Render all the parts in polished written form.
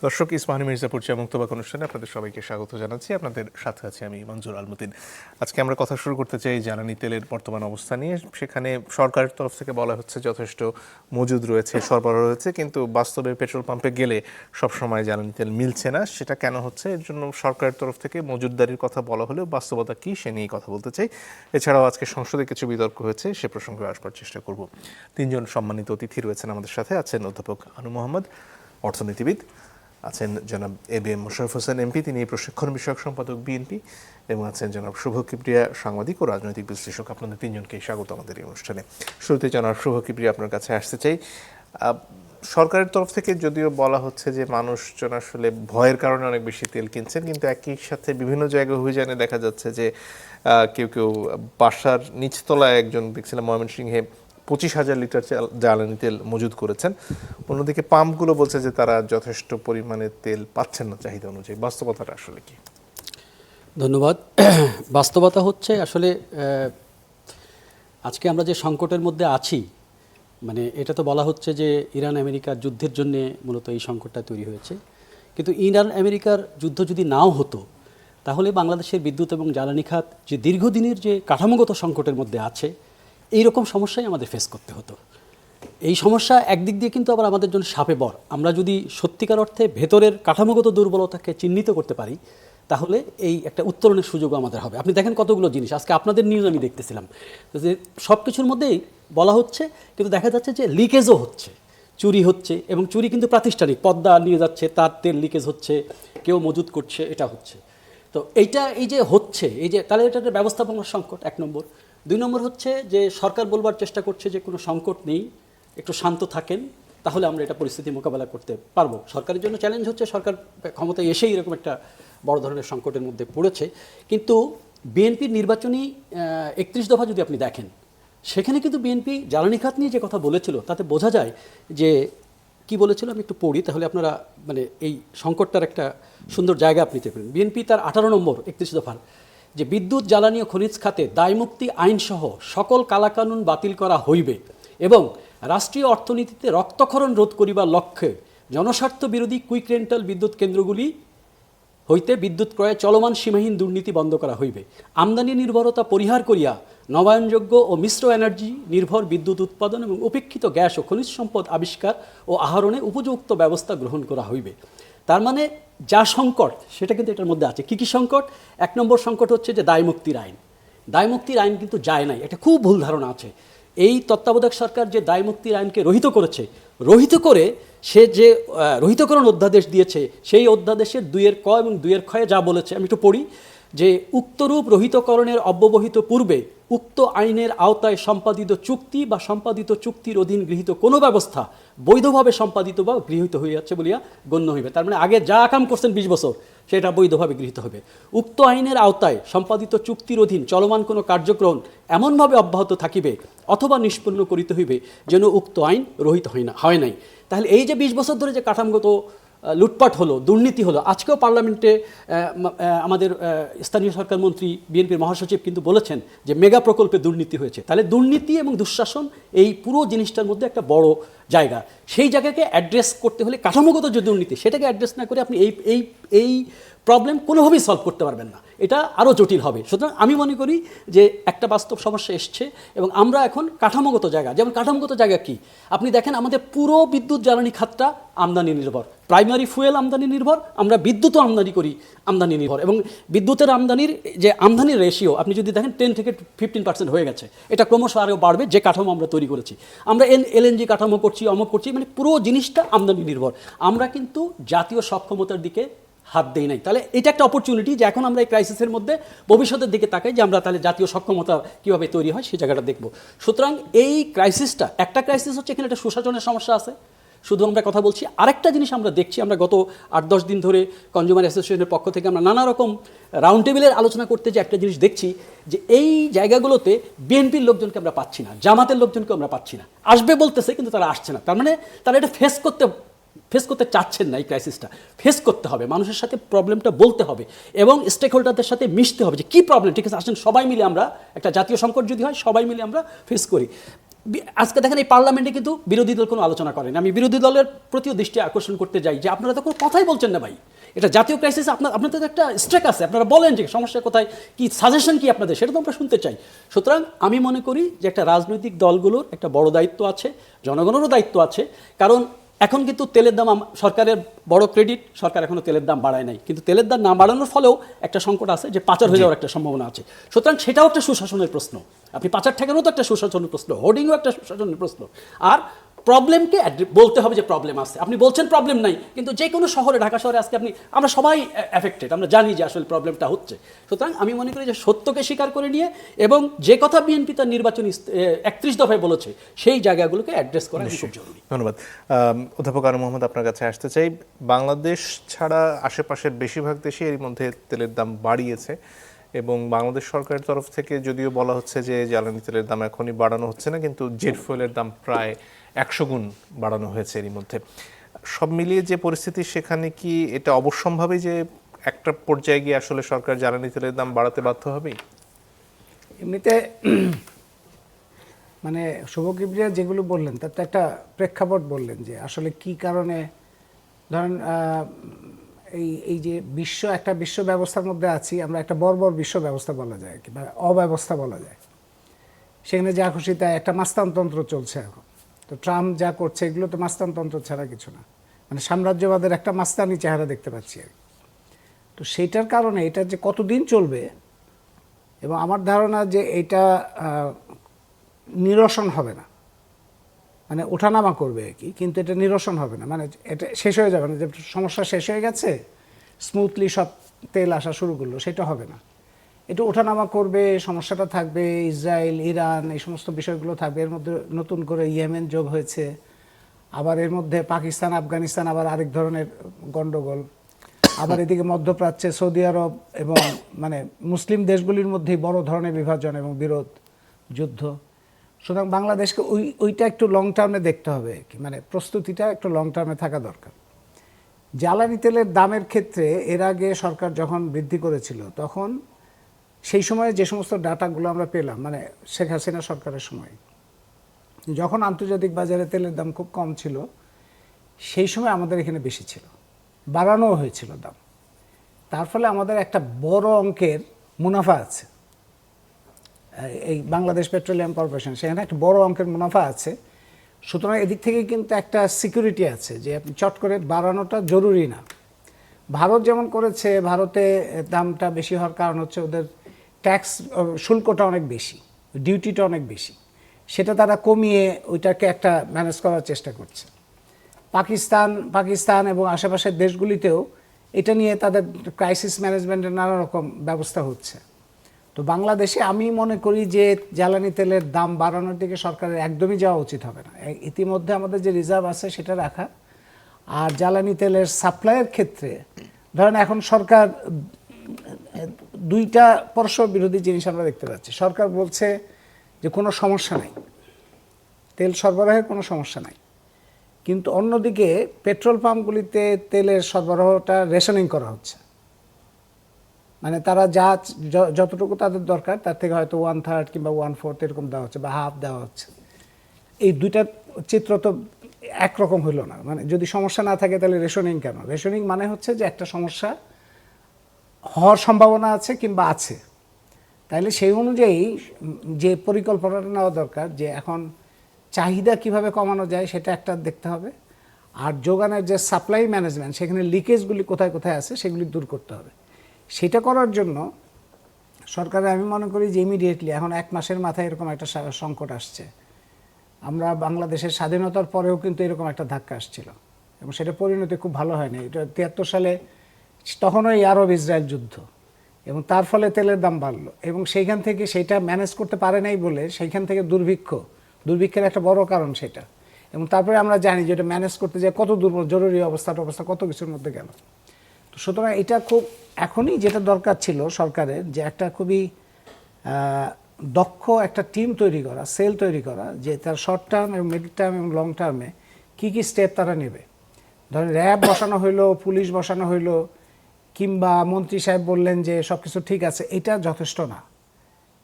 দর্শক, ইসমাহানি মির্জাপুর চা মুক্তবাক অনুষ্ঠানে আপনাদের সবাইকে স্বাগত জানাচ্ছি। আপনাদের সাথে আছি আমি মঞ্জুর আলমুদ্দিন। আজকে আমরা কথা শুরু করতে চাই জ্বালানি তেলের বর্তমান অবস্থা নিয়ে। সেখানে সরকারের তরফ থেকে বলা হচ্ছে যথেষ্ট মজুদ রয়েছে, সরবরাহ রয়েছে, কিন্তু বাস্তবে পেট্রোল পাম্পে গেলে সবসময় জ্বালানি তেল মিলছে না। সেটা কেন হচ্ছে? এর জন্য সরকারের তরফ থেকে মজুদদারির কথা বলা হলেও বাস্তবতা কী সে নিয়ে কথা বলতে চাই। এছাড়াও আজকে সংসদে কিছু বিতর্ক হয়েছে, সে প্রসঙ্গে আসবার চেষ্টা করব। তিনজন সম্মানিত অতিথি রয়েছেন আমাদের সাথে। আছেন অধ্যাপক আনু মোহাম্মদ, অর্থনীতিবিদ; আছেন জনাব এবিএম মোশাররফ হোসেন এমপি, তিনি প্রশিক্ষণ বিষয়ক সম্পাদক বিএনপি; এবং আছেন জনাব শুভ কিবরিয়া, সাংবাদিক ও রাজনৈতিক বিশ্লেষক। আপনাদের তিনজনকেই স্বাগত আমাদের এই অনুষ্ঠানে। শুরুতে জনাব শুভ কিবরিয়া, আপনার কাছে আসতে চাই। সরকারের তরফ থেকে যদিও বলা হচ্ছে যে মানুষজন আসলে ভয়ের কারণে অনেক বেশি তেল কিনছেন, কিন্তু একই সাথে বিভিন্ন জায়গায় অভিযানে দেখা যাচ্ছে যে কেউ কেউ বাসার নিচতলায়, একজন দেখছিলাম ময়মনসিংহে 25,000 লিটার জ্বালানি তেল মজুদ করেছেন। অন্যদিকে পাম্পগুলো বলছে যে তারা যথেষ্ট পরিমাণে তেল পাচ্ছেন না চাহিদা অনুযায়ী। বাস্তবতাটা আসলে কি? ধন্যবাদ। বাস্তবতা হচ্ছে আসলে আজকে আমরা যে সংকটের মধ্যে আছি, মানে এটা তো বলা হচ্ছে যে ইরান আমেরিকার যুদ্ধের জন্যে মূলত এই সংকটটা তৈরি হয়েছে, কিন্তু ইরান আমেরিকার যুদ্ধ যদি নাও হতো তাহলে বাংলাদেশের বিদ্যুৎ এবং জ্বালানি খাত যে দীর্ঘদিনের যে কাঠামোগত সংকটের মধ্যে আছে, এই রকম সমস্যাই আমাদের ফেস করতে হতো। এই সমস্যা একদিক দিয়ে কিন্তু আবার আমাদের জন্য শাপে বর। আমরা যদি সত্যিকার অর্থে ভেতরের কাঠামোগত দুর্বলতাকে চিহ্নিত করতে পারি, তাহলে এই একটা উত্তরণের সুযোগও আমাদের হবে। আপনি দেখেন কতগুলো জিনিস আজকে আপনাদের নিউজ আমি দেখতেছিলাম যে সব কিছুর মধ্যেই বলা হচ্ছে, কিন্তু দেখা যাচ্ছে যে লিকেজও হচ্ছে, চুরি হচ্ছে, এবং চুরি কিন্তু প্রাতিষ্ঠানিক। পদ্মা নিয়ে যাচ্ছে, তার তেল লিকেজ হচ্ছে, কেউ মজুত করছে, এটা হচ্ছে। তো এইটা এই যে হচ্ছে, এই যে তাহলে এটা একটা ব্যবস্থাপনার সংকট, 1 নম্বর। 2 নম্বর হচ্ছে যে সরকার বলবার চেষ্টা করছে যে কোনো সংকট নেই, একটু শান্ত থাকেন, তাহলে আমরা এটা পরিস্থিতি মোকাবেলা করতে পারবো। সরকারের জন্য চ্যালেঞ্জ হচ্ছে সরকার ক্ষমতায় এসেই এরকম একটা বড় ধরনের সংকটের মধ্যে পড়েছে। কিন্তু বিএনপির নির্বাচনী 31 দফা যদি আপনি দেখেন, সেখানে কিন্তু বিএনপি জ্বালানি খাত নিয়ে যে কথা বলেছিল তাতে বোঝা যায় যে কি বলেছিল। আমি একটু পড়ি, তাহলে আপনারা মানে এই সংকটটার একটা সুন্দর জায়গা আপনি পেতে পারেন। বিএনপি তার 18 নম্বর 31 দফার যে বিদ্যুৎ, জ্বালানি ও খনিজ খাতে দায়মুক্তি আইনসহ সকল কালাকানুন বাতিল করা হইবে এবং রাষ্ট্রীয় অর্থনীতিতে রক্তক্ষরণ রোধ করিবার লক্ষ্যে জনস্বার্থ বিরোধী কুইক রেন্টাল বিদ্যুৎ কেন্দ্রগুলি হইতে বিদ্যুৎ ক্রয়ে চলমান সীমাহীন দুর্নীতি বন্ধ করা হইবে। আমদানি নির্ভরতা পরিহার করিয়া নবায়নযোগ্য ও মিশ্র এনার্জি নির্ভর বিদ্যুৎ উৎপাদন এবং উপেক্ষিত গ্যাস ও খনিজ সম্পদ আবিষ্কার ও আহরণে উপযুক্ত ব্যবস্থা গ্রহণ করা হইবে। তার মানে যা সংকট সেটা কিন্তু এটার মধ্যে আছে। কী কী সংকট? 1 নম্বর সংকট হচ্ছে যে দায়মুক্তির আইন। দায়মুক্তির আইন কিন্তু যায় নাই, এটা খুব ভুল ধারণা আছে। এই তত্ত্বাবধায়ক সরকার যে দায়মুক্তির আইনকে রহিত করেছে, রহিত করে সে যে রহিতকরণ অধ্যাদেশ দিয়েছে, সেই অধ্যাদেশের 2 ক এবং 2 খ যা বলেছে আমি একটু পড়ি, যে উক্তরূপ রহিতকরণের অব্যবহিত পূর্বে উক্ত আইনের আওতায় সম্পাদিত চুক্তি বা সম্পাদিত চুক্তির অধীন গৃহীত কোনো ব্যবস্থা বৈধভাবে সম্পাদিত বা গৃহীত হইয়াছে বলিয়া গণ্য হইবে। তার মানে আগে যা কাম করছেন 20 বছর, সেটা বৈধভাবে গৃহীত হবে। উক্ত আইনের আওতায় সম্পাদিত চুক্তির অধীন চলমান কোনো কার্যক্রম এমনভাবে অব্যাহত থাকিবে অথবা নিষ্পন্ন করিতে হইবে যেন উক্ত আইন রহিত হয় নাই। তাহলে এই যে 20 বছর ধরে যে কাঠামোগত লুটপাট হলো, দুর্নীতি হলো, আজকেও পার্লামেন্টে আমাদের স্থানীয় সরকার মন্ত্রী বিএনপির মহাসচিব কিন্তু বলেছেন যে মেগা প্রকল্পে দুর্নীতি হয়েছে। তাহলে দুর্নীতি এবং দুঃশাসন এই পুরো জিনিসটার মধ্যে একটা বড় জায়গা। সেই জায়গাকে অ্যাড্রেস করতে হলে কাঠামোগত যে দুর্নীতি, সেটাকে অ্যাড্রেস না করে আপনি এই প্রবলেম কোনোভাবেই সলভ করতে পারবেন না, এটা আরও জটিল হবে। সুতরাং আমি মনে করি যে একটা বাস্তব সমস্যা এসছে এবং আমরা এখন কাঠামোগত জায়গা, যেমন কাঠামোগত জায়গা কি আপনি দেখেন, আমাদের পুরো বিদ্যুৎ জ্বালানি খাতটা আমদানি নির্ভর, প্রাইমারি ফুয়েল আমদানি নির্ভর, আমরা বিদ্যুৎও আমদানি করি আমদানি নির্ভর, এবং বিদ্যুতের আমদানির রেশিও আপনি যদি দেখেন 10 থেকে 15% হয়ে গেছে। এটা ক্রমশ আরও বাড়বে যে কাঠামো আমরা তৈরি করেছি। আমরা এলএনজি কাঠামো করছি, অমক করছি, মানে পুরো জিনিসটা আমদানি নির্ভর। আমরা কিন্তু জাতীয় সক্ষমতার দিকে হাত দেই নাই। তাহলে এটা একটা অপরচুনিটি যে এখন আমরা এই ক্রাইসিসের মধ্যে ভবিষ্যতের দিকে তাকাই, যে আমরা তাহলে জাতীয় সক্ষমতা কীভাবে তৈরি হয় সেই জায়গাটা দেখব। সুতরাং এই ক্রাইসিসটা, একটা ক্রাইসিস হচ্ছে এখানে একটা সুশাসনের সমস্যা আছে, শুধু আমরা কথা বলছি। আরেকটা জিনিস আমরা দেখছি, আমরা গত 8-10 দিন ধরে কনজিউমার অ্যাসোসিয়েশনের পক্ষ থেকে আমরা নানা রকম রাউন্ড টেবিলের আলোচনা করতে, যে একটা জিনিস দেখছি যে এই জায়গাগুলোতে বিএনপির লোকজনকে আমরা পাচ্ছি না, জামাতের লোকজনকে আমরা পাচ্ছি না। আসবে বলতেছে কিন্তু তারা আসছে না। তার মানে তারা এটা ফেস করতে চাচ্ছেন না। এই ক্রাইসিসটা ফেস করতে হবে, মানুষের সাথে প্রবলেমটা বলতে হবে এবং স্টেক হোল্ডারদের সাথে মিশতে হবে যে কী প্রবলেম, ঠিক আছে আসেন সবাই মিলে আমরা, একটা জাতীয় সংকট যদি হয় সবাই মিলে আমরা ফেস করি। আজকে দেখেন এই পার্লামেন্টে কিন্তু বিরোধী দল কোনো আলোচনা করেন। আমি বিরোধী দলের প্রতিও দৃষ্টি আকর্ষণ করতে যাই যে আপনারা তো কোনো কথাই বলছেন না ভাই, এটা জাতীয় ক্রাইসিস, আপনাদের একটা স্ট্রেক আছে, আপনারা বলেন যে সমস্যা কোথায়, কি সাজেশন কি আপনাদের, সেটা তো আমরা শুনতে চাই। সুতরাং আমি মনে করি যে একটা রাজনৈতিক দলগুলোর একটা বড় দায়িত্ব আছে, জনগণেরও দায়িত্ব আছে। কারণ এখন কিন্তু তেলের দাম সরকারের বড় ক্রেডিট, সরকার এখনো তেলের দাম বাড়ায় নাই, কিন্তু তেলের দাম না বাড়ানোর ফলেও একটা সংকট আছে যে পাচার হয়ে যাওয়ার একটা সম্ভাবনা আছে। সুতরাং সেটাও একটা সুশাসনের প্রশ্ন, আপনি পাচার ঠেকানো তো একটা সুশাসনের প্রশ্ন, হোর্ডিংও একটা সুশাসনের প্রশ্ন। আর প্রবলেমকে বলতে হবে যে প্রবলেম আছে। আপনি বলছেন প্রবলেম নাই, কিন্তু যে কোনো শহরে, ঢাকা শহরে আজকে আমরা সবাই এফেক্টেড, আমরা জানি যে আসলে প্রবলেমটা হচ্ছে। সুতরাং আমি মনে করি যে সত্যকে স্বীকার করে নিয়ে এবং যে কথা বিএনপি তার নির্বাচনী 31 দফায় বলেছে সেই জায়গাগুলোকে অ্যাড্রেস করা খুব জরুরি। ধন্যবাদ। অধ্যাপক আনু মোহাম্মদ, আপনার কাছে আসতে চাই। বাংলাদেশ ছাড়া আশেপাশের বেশিরভাগ দেশই এর মধ্যে তেলের দাম বাড়িয়েছে এবং বাংলাদেশ সরকারের তরফ থেকে যদিও বলা হচ্ছে যে জ্বালানি তেলের দাম এখনই বাড়ানো হচ্ছে না, কিন্তু জেট ফুয়েলের দাম প্রায় 100 গুণ বাড়ানো হয়েছে এরই মধ্যে। সব মিলিয়ে যে পরিস্থিতি, সেখানে কি এটা অবশ্যম্ভাবী যে একটা পর্যায়ে গিয়ে আসলে সরকার জ্বালানি তেলের দাম বাড়াতে বাধ্য হবেই? এমনিতে মানে শুভ কিবরিয়া যেগুলো বললেন তার তো একটা প্রেক্ষাপট বললেন যে আসলে কি কারণে, ধরেন এই যে একটা বিশ্ব ব্যবস্থার মধ্যে আছি আমরা, একটা বর্বর বিশ্ব ব্যবস্থা বলা যায় কিংবা অব্যবস্থা বলা যায়, সেখানে যা খুশি তাই একটা মাস্তানতন্ত্র চলছে এখন। তো ট্রাম্প যা করছে এগুলো তো মাস্তানতন্ত্র ছাড়া কিছু না, মানে সাম্রাজ্যবাদের একটা মাস্তানি চেহারা দেখতে পাচ্ছি আর কি। তো সেইটার কারণে এটা যে কতদিন চলবে, এবং আমার ধারণা যে এটা নিরসন হবে না, মানে ওঠানামা করবে আর কি, কিন্তু এটা নিরসন হবে না, মানে এটা শেষ হয়ে যাবে না যে সমস্যা শেষ হয়ে গেছে স্মুথলি সব তেল আসা শুরু করলো, সেটা হবে না। এটা ওঠানামা করবে, সমস্যাটা থাকবে, ইসরায়েল, ইরান, এই সমস্ত বিষয়গুলো থাকবে। এর মধ্যে নতুন করে ইয়েমেন যোগ হয়েছে, আবার এর মধ্যে পাকিস্তান, আফগানিস্তান আবার আরেক ধরনের গণ্ডগোল, আবার এদিকে মধ্যপ্রাচ্যে সৌদি আরব এবং মানে মুসলিম দেশগুলির মধ্যেই বড় ধরনের বিভাজন এবং বিরোধ, যুদ্ধ। সুতরাং বাংলাদেশকে ওইটা একটু লং টার্মে দেখতে হবে আর কি, মানে প্রস্তুতিটা একটু লং টার্মে থাকা দরকার। জ্বালানি তেলের দামের ক্ষেত্রে এর আগে সরকার যখন বৃদ্ধি করেছিল তখন সেই সময়ে যে সমস্ত ডাটাগুলো আমরা পেলাম, মানে শেখ হাসিনা সরকারের সময় যখন আন্তর্জাতিক বাজারে তেলের দাম খুব কম ছিল, সেই সময় আমাদের এখানে বেশি ছিল, বাড়ানো হয়েছিল দাম। তার ফলে আমাদের একটা বড় অঙ্কের মুনাফা আছে, এই বাংলাদেশ পেট্রোলিয়াম কর্পোরেশন, সেখানে একটা বড় অঙ্কের মুনাফা আছে। সুতরাং এদিক থেকে কিন্তু একটা সিকিউরিটি আছে যে আপনি চট করে বাড়ানোটা জরুরি না। ভারত যেমন করেছে, ভারতে দামটা বেশি হওয়ার কারণ হচ্ছে ওদের ট্যাক্স শুল্কটা অনেক বেশি, ডিউটিটা অনেক বেশি, সেটা তারা কমিয়ে ওইটাকে একটা ম্যানেজ করার চেষ্টা করছে। পাকিস্তান এবং আশেপাশের দেশগুলিতেও এটা নিয়ে তাদের ক্রাইসিস ম্যানেজমেন্টের নানা রকম ব্যবস্থা হচ্ছে। তো বাংলাদেশে আমি মনে করি যে জ্বালানি তেলের দাম বাড়ানোর দিকে সরকারের একদমই যাওয়া উচিত হবে না। ইতিমধ্যে আমাদের যে রিজার্ভ আছে সেটা রাখা, আর জ্বালানি তেলের সাপ্লাইয়ের ক্ষেত্রে ধরেন এখন সরকার দুইটা পরস্পর বিরোধী জিনিস আমরা দেখতে পাচ্ছি। সরকার বলছে যে কোনো সমস্যা নাই, তেল সরবরাহের কোনো সমস্যা নাই, কিন্তু অন্যদিকে পেট্রোল পাম্পগুলিতে তেলের সরবরাহটা রেশনিং করা হচ্ছে, মানে তারা যতটুকু তাদের দরকার তার থেকে হয়তো 1/3 কিংবা 1/4 এরকম দেওয়া হচ্ছে বা হাফ দেওয়া হচ্ছে। এই দুইটা চিত্র তো একরকম হইল না, মানে যদি সমস্যা না থাকে তাহলে রেশনিং কেন? রেশনিং মানে হচ্ছে যে একটা সমস্যা হওয়ার সম্ভাবনা আছে কিংবা আছে, তাইলে সেই অনুযায়ী যে পরিকল্পনাটা নেওয়া দরকার যে এখন চাহিদা কিভাবে কমানো যায় সেটা একটা দেখতে হবে, আর যোগানের যে সাপ্লাই ম্যানেজমেন্ট সেখানে লিকেজগুলি কোথায় কোথায় আছে সেগুলি দূর করতে হবে। সেটা করার জন্য সরকারের আমি মনে করি যে ইমিডিয়েটলি এখন 1 মাসের মাথায় এরকম একটা সংকট আসছে। আমরা বাংলাদেশের স্বাধীনতার পরেও কিন্তু এরকম একটা ধাক্কা আসছিল এবং সেটা পরিণতি খুব ভালো হয়নি। এটা 73 সালে তখনও এই আরব ইসরায়েল যুদ্ধ, এবং তার ফলে তেলের দাম বাড়লো এবং সেইখান থেকে সেইটা ম্যানেজ করতে পারে নাই বলে সেইখান থেকে দুর্ভিক্ষের একটা বড় কারণ সেটা। এবং তারপরে আমরা জানি যে এটা ম্যানেজ করতে যায় কত জরুরি অবস্থা কত কিছুর মধ্যে গেল। তো সুতরাং এটা খুব এখনই যেটা দরকার ছিল সরকারের, যে একটা খুবই দক্ষ একটা টিম তৈরি করা, সেল তৈরি করা, যে তার শর্ট টার্ম এবং মিড টার্ম এবং লং টার্মে কী কী স্টেপ তারা নেবে। ধরেন র্যাব বসানো হইলো, পুলিশ বসানো হইলো, কিংবা মন্ত্রী সাহেব বললেন যে সব কিছু ঠিক আছে, এটা যথেষ্ট না।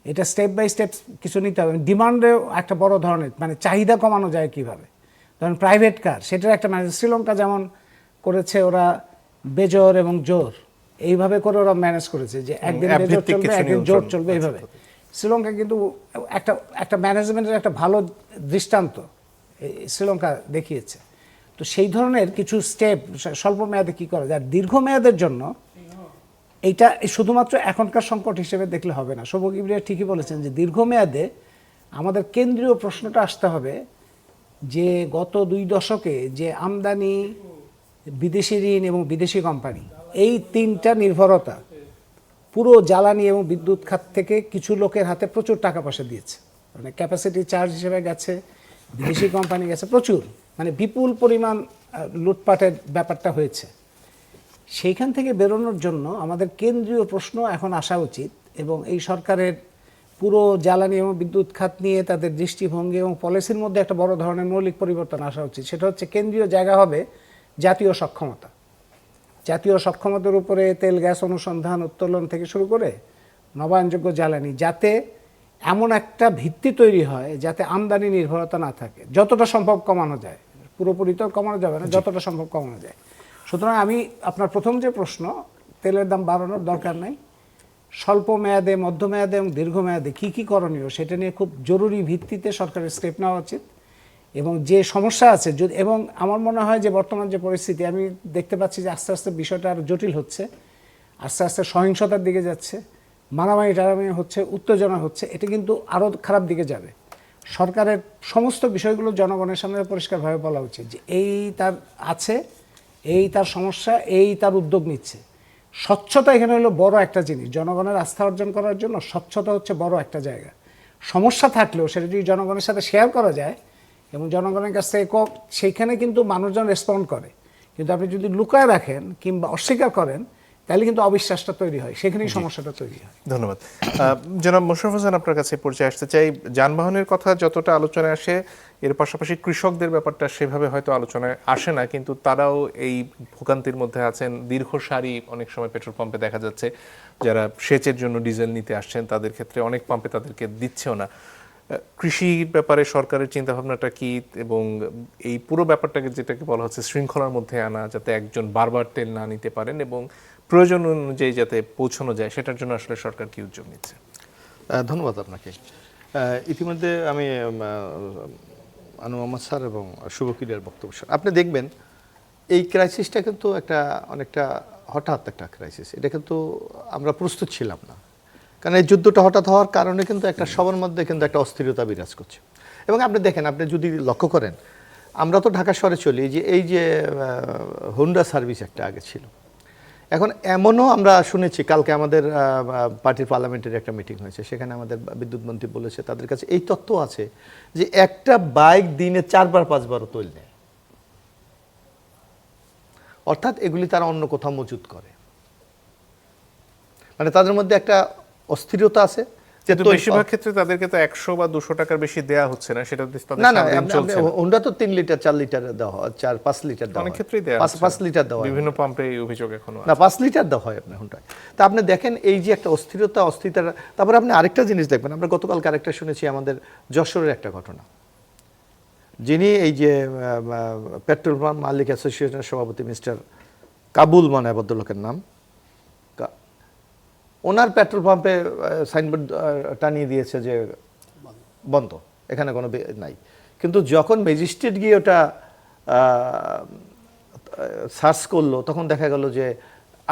এটা স্টেপ বাই স্টেপ কিছু নিতে হবে। ডিমান্ডেও একটা বড় ধরনের মানে চাহিদা কমানো যায় কিভাবে, ধরেন প্রাইভেট কার, সেটার একটা ম্যানেজ শ্রীলঙ্কা যেমন করেছে, ওরা বেজোর এবং জোর এইভাবে করে ওরা ম্যানেজ করেছে যে একদিন বেজোর অ্যাপভিত্তিক চলবে কিছু একদিন জোর নিয়ন্ত্রণ চলবে আছে এইভাবে। তাদের। শ্রীলঙ্কা কিন্তু একটা ম্যানেজমেন্টের একটা ভালো দৃষ্টান্ত শ্রীলঙ্কা দেখিয়েছে। তো সেই ধরনের কিছু স্টেপ স্বল্প মেয়াদে কী করা যায়, আর দীর্ঘমেয়াদের জন্য এইটা শুধুমাত্র এখনকার সংকট হিসেবে দেখলে হবে না। শোভক ইব্রিয়া ঠিকই বলেছেন যে দীর্ঘমেয়াদে আমাদের কেন্দ্রীয় প্রশ্নটা আসতে হবে যে গত 2 দশকে যে আমদানি, বিদেশি ঋণ এবং বিদেশি কোম্পানি, এই 3টা নির্ভরতা পুরো জ্বালানি এবং বিদ্যুৎ খাত থেকে কিছু লোকের হাতে প্রচুর টাকা পয়সা দিয়েছে, মানে ক্যাপাসিটি চার্জ হিসেবে গেছে, বিদেশি কোম্পানি গেছে প্রচুর, মানে বিপুল পরিমাণ লুটপাটের ব্যাপারটা হয়েছে। সেইখান থেকে বেরোনোর জন্য আমাদের কেন্দ্রীয় প্রশ্ন এখন আসা উচিত, এবং এই সরকারের পুরো জ্বালানি এবং বিদ্যুৎ খাত নিয়ে তাদের দৃষ্টিভঙ্গি এবং পলিসির মধ্যে একটা বড় ধরনের মৌলিক পরিবর্তন আসা উচিত। সেটা হচ্ছে কেন্দ্রীয় জায়গা হবে জাতীয় সক্ষমতা। জাতীয় সক্ষমতার উপরে তেল গ্যাস অনুসন্ধান উত্তোলন থেকে শুরু করে নবায়নযোগ্য জ্বালানি, যাতে এমন একটা ভিত্তি তৈরি হয় যাতে আমদানি নির্ভরতা না থাকে, যতটা সম্ভব কমানো যায়। পুরোপুরি তো কমানো যাবে না, যতটা সম্ভব কমানো যায়। সুতরাং আমি আপনার প্রথম যে প্রশ্ন, তেলের দাম বাড়ানোর দরকার নেই, স্বল্প মেয়াদে, মধ্যমেয়াদে এবং দীর্ঘমেয়াদে কী কী করণীয় সেটা নিয়ে খুব জরুরি ভিত্তিতে সরকারের স্টেপ নেওয়া উচিত। এবং যে সমস্যা আছে যদি, এবং আমার মনে হয় যে বর্তমান যে পরিস্থিতি আমি দেখতে পাচ্ছি যে আস্তে আস্তে বিষয়টা আরও জটিল হচ্ছে, আস্তে আস্তে সহিংসতার দিকে যাচ্ছে, মারামারি টারামারি হচ্ছে, উত্তেজনা হচ্ছে, এটা কিন্তু আরও খারাপ দিকে যাবে। সরকারের সমস্ত বিষয়গুলো জনগণের সামনে পরিষ্কারভাবে বলা উচিত যে এই তার আছে, এই তার সমস্যা, এই তার উদ্যোগ নিচ্ছে। স্বচ্ছতা এখানে হলো বড় একটা জিনিস, জনগণের আস্থা অর্জন করার জন্য স্বচ্ছতা হচ্ছে বড় একটা জায়গা। সমস্যা থাকলেও সেটা যদি জনগণের সাথে শেয়ার করা যায় এবং জনগণের কাছ থেকে সেইখানে কিন্তু মানুষজন রেসপন্ড করে। কিন্তু আপনি যদি লুকায় রাখেন কিংবা অস্বীকার করেন, তাহলে কিন্তু অবিশ্বাসটা তৈরি হয়, সেখানেই সমস্যাটা তৈরি হয়। ধন্যবাদ। জনাব মোশাররফ হোসেন, আপনার কাছে পরিচয় আসতে চাই। যানবাহনের কথা যতটা আলোচনায় আসে, এর পাশাপাশি কৃষকদের ব্যাপারটা সেভাবে হয়তো আলোচনায় আসে না, কিন্তু তারাও এই ভোগান্তির মধ্যে আছেন। দীর্ঘ সারি অনেক সময় পেট্রোল পাম্পে দেখা যাচ্ছে, যারা সেচের জন্য ডিজেল নিতে আসছেন তাদের ক্ষেত্রে অনেক পাম্পে তাদেরকে দিচ্ছেও না। কৃষির ব্যাপারে সরকারের চিন্তাভাবনাটা কি, এবং এই পুরো ব্যাপারটাকে যেটাকে বলা হচ্ছে শৃঙ্খলার মধ্যে আনা, যাতে একজন বারবার তেল না নিতে পারেন এবং প্রয়োজন অনুযায়ী যাতে পৌঁছানো যায়, সেটার জন্য আসলে সরকার কি উদ্যোগ নিচ্ছে? ধন্যবাদ আপনাকে। ইতিমধ্যে আমি আনু মোহাম্মদ স্যার এবং শুভকিরিয়ার বক্তব্য আপনি দেখবেন এই ক্রাইসিসটা কিন্তু অনেকটা হঠাৎ একটা ক্রাইসিস। এটা কিন্তু আমরা প্রস্তুত ছিলাম না, কারণ এই যুদ্ধটা হঠাৎ হওয়ার কারণে কিন্তু একটা সবার মধ্যে কিন্তু একটা অস্থিরতা বিরাজ করছে। এবং আপনি দেখেন, আপনি যদি লক্ষ্য করেন, আমরা তো ঢাকা শহরে চলি, যে এই যে হোন্ডা সার্ভিস একটা আগে ছিল, এখন এমনও আমরা শুনেছি, কালকে আমাদের পার্টির পার্লামেন্টের একটা মিটিং হয়েছে, সেখানে আমাদের বিদ্যুৎ মন্ত্রী বলেছে তাদের কাছে এই তথ্য আছে যে একটা বাইক দিনে 4বার 5বারও তৈল নেয়, অর্থাৎ এগুলি তারা অন্য কোথাও মজুত করে। মানে তাদের মধ্যে একটা অস্থিরতা আছে। কিন্তু বেশিরভাগ ক্ষেত্রে তাদেরকে তো 100 বা 200 টাকার বেশি দেয়া হচ্ছে না, সেটা না না, হোন্ডা তো 3 লিটার 4 লিটার দেওয়া হয়, 4-5 লিটার দেওয়া হয়, অনেক ক্ষেত্রেই দেয়া 5 লিটার দেওয়া হয়, বিভিন্ন পাম্পে এই অভিযোগ এখনো না 5 লিটার দেওয়া হয় আপনার হোন্ডায়। তা আপনি দেখেন এই যে একটা অস্থিরতা। তারপরে আপনি আরেকটা জিনিস দেখবেন, আমরা গতকালকে আরেকটা শুনেছি আমাদের যশোরের একটা ঘটনা, যিনি এই যে পেট্রোল পাম্প মালিক অ্যাসোসিয়েশনের সভাপতি মিস্টার কাবুল, মানে ভদ্রলোকের নাম, ওনার পেট্রোল পাম্পে সাইনবোর্ড টানিয়ে দিয়েছে যে বন্ধ, এখানে কোনো নাই। কিন্তু যখন ম্যাজিস্ট্রেট গিয়ে ওটা সার্চ করলো, তখন দেখা গেল যে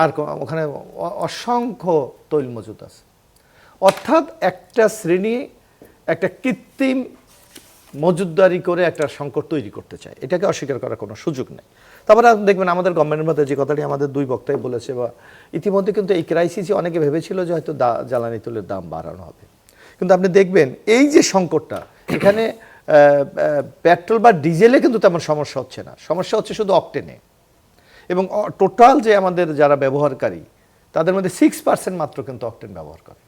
আর ওখানে অসংখ্য তৈল মজুদ আছে। অর্থাৎ একটা শ্রেণী একটা কৃত্রিম মজুদদারি করে একটা সংকট তৈরি করতে চায়, এটাকে অস্বীকার করার কোনো সুযোগ নেই। তারপরে দেখবেন আমাদের গভর্নমেন্টের মধ্যে যে কথাটি আমাদের 2 বক্তাই বলেছে, বা ইতিমধ্যে কিন্তু এই ক্রাইসিসে অনেকে ভেবেছিল যে হয়তো জ্বালানি তেলের দাম বাড়ানো হবে, কিন্তু আপনি দেখবেন এই যে সংকটটা, এখানে পেট্রোল বা ডিজেলে কিন্তু তেমন সমস্যা হচ্ছে না, সমস্যা হচ্ছে শুধু অকটেনে। এবং টোটাল যে আমাদের যারা ব্যবহারকারী, তাদের মধ্যে 6% মাত্র কিন্তু অকটেন ব্যবহার করে।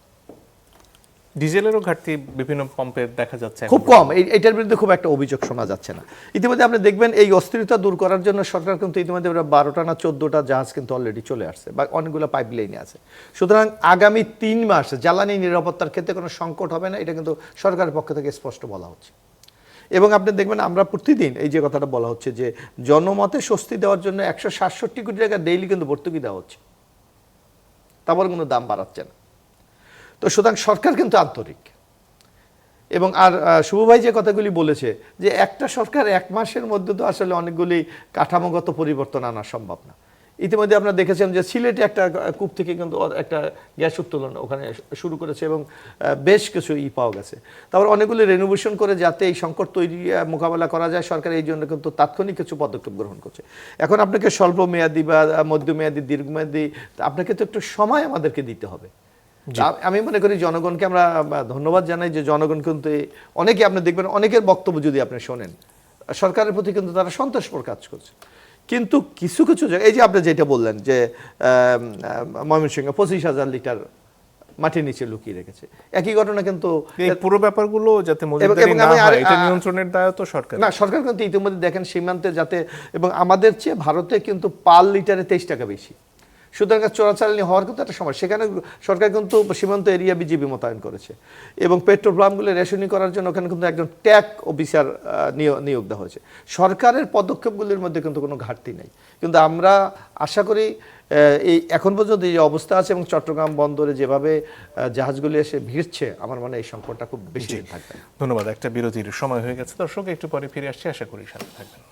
ডিজেলেরও ঘাটতি বিভিন্ন পাম্পে দেখা যাচ্ছে এখন খুব কম, এটার বিরুদ্ধে খুব একটা অভিযোগ শোনা যাচ্ছে না। ইতিমধ্যে আপনি দেখবেন এই অস্থিরতা দূর করার জন্য সরকার কিন্তু ইতিমধ্যে 12টা না 14টা জাহাজ কিন্তু অলরেডি চলে আসছে বা অনেকগুলো পাইপলাইনে আছে। সুতরাং আগামী 3 মাস জ্বালানি নিরাপত্তার ক্ষেত্রে কোনো সংকট হবে না, এটা কিন্তু সরকারের পক্ষ থেকে স্পষ্ট বলা হচ্ছে। এবং আপনি দেখবেন আমরা প্রতিদিন এই যে কথাটা বলা হচ্ছে যে জনমতে স্বস্তি দেওয়ার জন্য 167 কোটি টাকা ডেইলি কিন্তু ভর্তুকি দেওয়া হচ্ছে, তারপর কোনো দাম বাড়াচ্ছে না। তো সুতরাং সরকার কিন্তু আন্তরিক। এবং আর শুভ ভাই যে কথাগুলি বলেছে যে একটা সরকার 1 মাসের মধ্যে তো আসলে অনেকগুলি কাঠামোগত পরিবর্তন আনা সম্ভব না। ইতিমধ্যে আপনারা দেখেছেন যে সিলেটে একটা কূপ থেকে কিন্তু একটা গ্যাস উত্তোলন ওখানে শুরু করেছে এবং বেশ কিছু পাওয়া গেছে। তারপর অনেকগুলি রেনোভেশন করে যাতে এই সংকট তৈরি মোকাবেলা করা যায়, সরকার এই জন্য কিন্তু তাৎক্ষণিক কিছু পদক্ষেপ গ্রহণ করছে। এখন আপনাকে স্বল্প মেয়াদী বা মধ্যমেয়াদী দীর্ঘমেয়াদী আপনাকে তো একটু সময় আমাদেরকে দিতে হবে। আমি মনে করি জনগণকে আমরা ধন্যবাদ জানাই যে জনগণ কিন্তু অনেকে আপনি দেখবেন অনেকের বক্তব্য যদি আপনি শোনেন সরকারের প্রতি কিন্তু তারা সন্তোষ প্রকাশ করছে। কিন্তু কিছু কিছু জায়গায় এই যে আপনি যেটা বললেন যে ময়মনসিংহে 25,000 লিটার মাটির নিচে লুকিয়ে রেখেছে, একই ঘটনা কিন্তু এই পুরো ব্যাপারগুলো যাতে মজুতদারি না হয় এটা নিয়ন্ত্রণের দায়ও তো সরকার। না, সরকার কিন্তু ইতিমধ্যে দেখেন সীমান্তে যাতে, এবং আমাদের চেয়ে ভারতে কিন্তু পার লিটারে 23 টাকা বেশি। সুতরাং চোরাচালানি হওয়ার কিন্তু একটা সময়, সেখানে সরকার কিন্তু সীমান্ত এরিয়া বিজিবি মোতায়েন করেছে এবং পেট্রোল পাম্পগুলো রেশনিং করার জন্য ওখানে কিন্তু একজন ট্যাগ অফিসার নিয়োগ দেওয়া হয়েছে। সরকারের পদক্ষেপগুলির মধ্যে কিন্তু কোনো ঘাটতি নেই, কিন্তু আমরা আশা করি এই এখন পর্যন্ত যে অবস্থা আছে এবং চট্টগ্রাম বন্দরে যেভাবে জাহাজগুলি এসে ভিড়ছে, আমার মনে হয় এই সংকটটা খুব বেশি দিন থাকবে। ধন্যবাদ। একটা বিরতির সময় হয়ে গেছে দর্শক, একটু পরে ফিরে আসছি, আশা করি সাথে থাকবেন।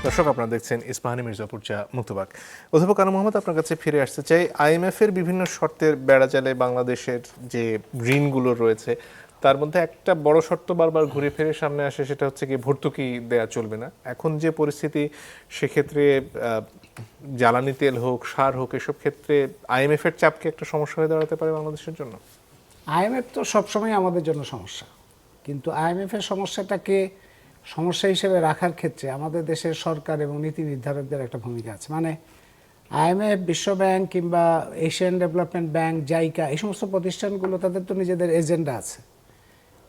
দর্শক আপনারা দেখছেন ইস্পাহানি মির্জাপুর চা মুক্তবাক। অধ্যাপক আনু মোহাম্মদ, আপনার কাছে ফিরে আসতে চাই। IMF এর বিভিন্ন শর্তের বেড়াজালে বাংলাদেশের যে ঋণগুলো রয়েছে তার মধ্যে একটা বড় শর্ত বারবার ঘুরে ফিরে সামনে আসে, সেটা হচ্ছে কি ভর্তুকি দেয়া চলবে না। এখন যে পরিস্থিতি, সেক্ষেত্রে জ্বালানি তেল হোক, সার হোক, এসব ক্ষেত্রে IMF এর চাপ কি একটা সমস্যা হয়ে দাঁড়াতে পারে বাংলাদেশের জন্য? IMF তো সবসময় আমাদের জন্য সমস্যা, কিন্তু IMF এর সমস্যাটাকে সমস্যা হিসেবে রাখার ক্ষেত্রে আমাদের দেশের সরকার এবং নীতি নির্ধারকদের একটা ভূমিকা আছে। মানে IMF, বিশ্ব ব্যাংক কিংবা এশিয়ান ডেভেলপমেন্ট ব্যাংক, জাইকা, এই সমস্ত প্রতিষ্ঠানগুলো তাদের তো নিজেদের এজেন্ডা আছে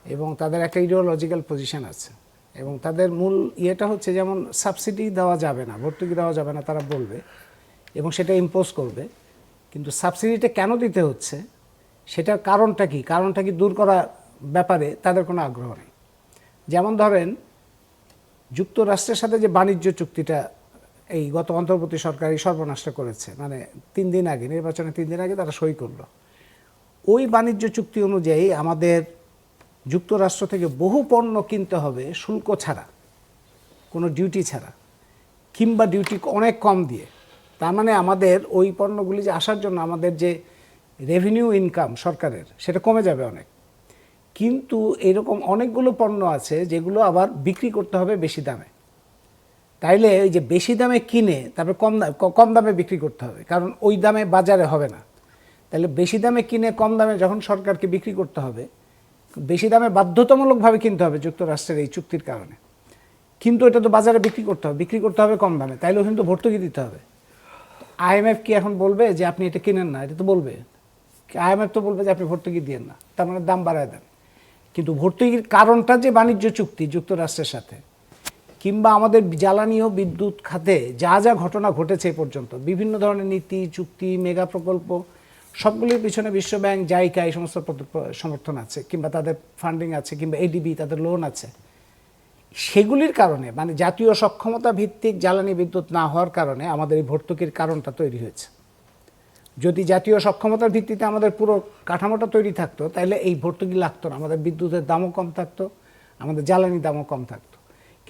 এবং তাদের একটা ইডিওলজিক্যাল পজিশন আছে এবং তাদের মূল ইয়েটা হচ্ছে যেমন সাবসিডি দেওয়া যাবে না, ভর্তুকি দেওয়া যাবে না তারা বলবে এবং সেটা ইম্পোজ করবে। কিন্তু সাবসিডিটা কেন দিতে হচ্ছে, সেটার কারণটা কি দূর করার ব্যাপারে তাদের কোনো আগ্রহ নেই। যেমন ধরেন যুক্তরাষ্ট্রের সাথে যে বাণিজ্য চুক্তিটা এই গত অন্তর্বর্তী সরকারই সর্বনাশটা করেছে, মানে 3 দিন আগে, নির্বাচনের 3 দিন আগে তারা সই করলো। ওই বাণিজ্য চুক্তি অনুযায়ী আমাদের যুক্তরাষ্ট্র থেকে বহু পণ্য কিনতে হবে শুল্ক ছাড়া, কোনো ডিউটি ছাড়া, কিংবা ডিউটি অনেক কম দিয়ে। তার মানে আমাদের ওই পণ্যগুলি যে আসার জন্য আমাদের যে রেভিনিউ ইনকাম সরকারের, সেটা কমে যাবে অনেক। কিন্তু এরকম অনেকগুলো পণ্য আছে যেগুলো আবার বিক্রি করতে হবে বেশি দামে। তাইলে এই যে বেশি দামে কিনে তারপরে কম দামে বিক্রি করতে হবে, কারণ ওই দামে বাজারে হবে না। তাহলে বেশি দামে কিনে কম দামে যখন সরকারকে বিক্রি করতে হবে, বেশি দামে বাধ্যতামূলকভাবে কিনতে হবে যুক্তরাষ্ট্রের এই চুক্তির কারণে, কিন্তু এটা তো বাজারে বিক্রি করতে হবে কম দামে, তাইলেও কিন্তু ভর্তুকি দিতে হবে। IMF কি এখন বলবে যে আপনি এটা কিনেন না? এটা তো বলবে, IMF তো বলবে যে আপনি ভর্তুকি দিয়েন না, তার মানে দাম বাড়ায় দেন। কিন্তু ভর্তুকির কারণটা যে বাণিজ্য চুক্তি যুক্তরাষ্ট্রের সাথে, কিংবা আমাদের জ্বালানি ও বিদ্যুৎ খাতে যা যা ঘটনা ঘটেছে এ পর্যন্ত, বিভিন্ন ধরনের নীতি, চুক্তি, মেগা প্রকল্প, সবগুলির পিছনে বিশ্ব ব্যাংক, জাইকা, এই সমস্ত সমর্থন আছে, কিংবা তাদের ফান্ডিং আছে, কিংবা ADB তাদের লোন আছে। সেগুলির কারণে, মানে জাতীয় সক্ষমতা ভিত্তিক জ্বালানি বিদ্যুৎ না হওয়ার কারণে আমাদের এই ভর্তুকির কারণটা তৈরি হয়েছে। যদি জাতীয় সক্ষমতার ভিত্তিতে আমাদের পুরো কাঠামোটা তৈরি থাকতো, তাহলে এই ভর্তুকি লাগতো না, আমাদের বিদ্যুতের দামও কম থাকতো, আমাদের জ্বালানির দামও কম থাকতো।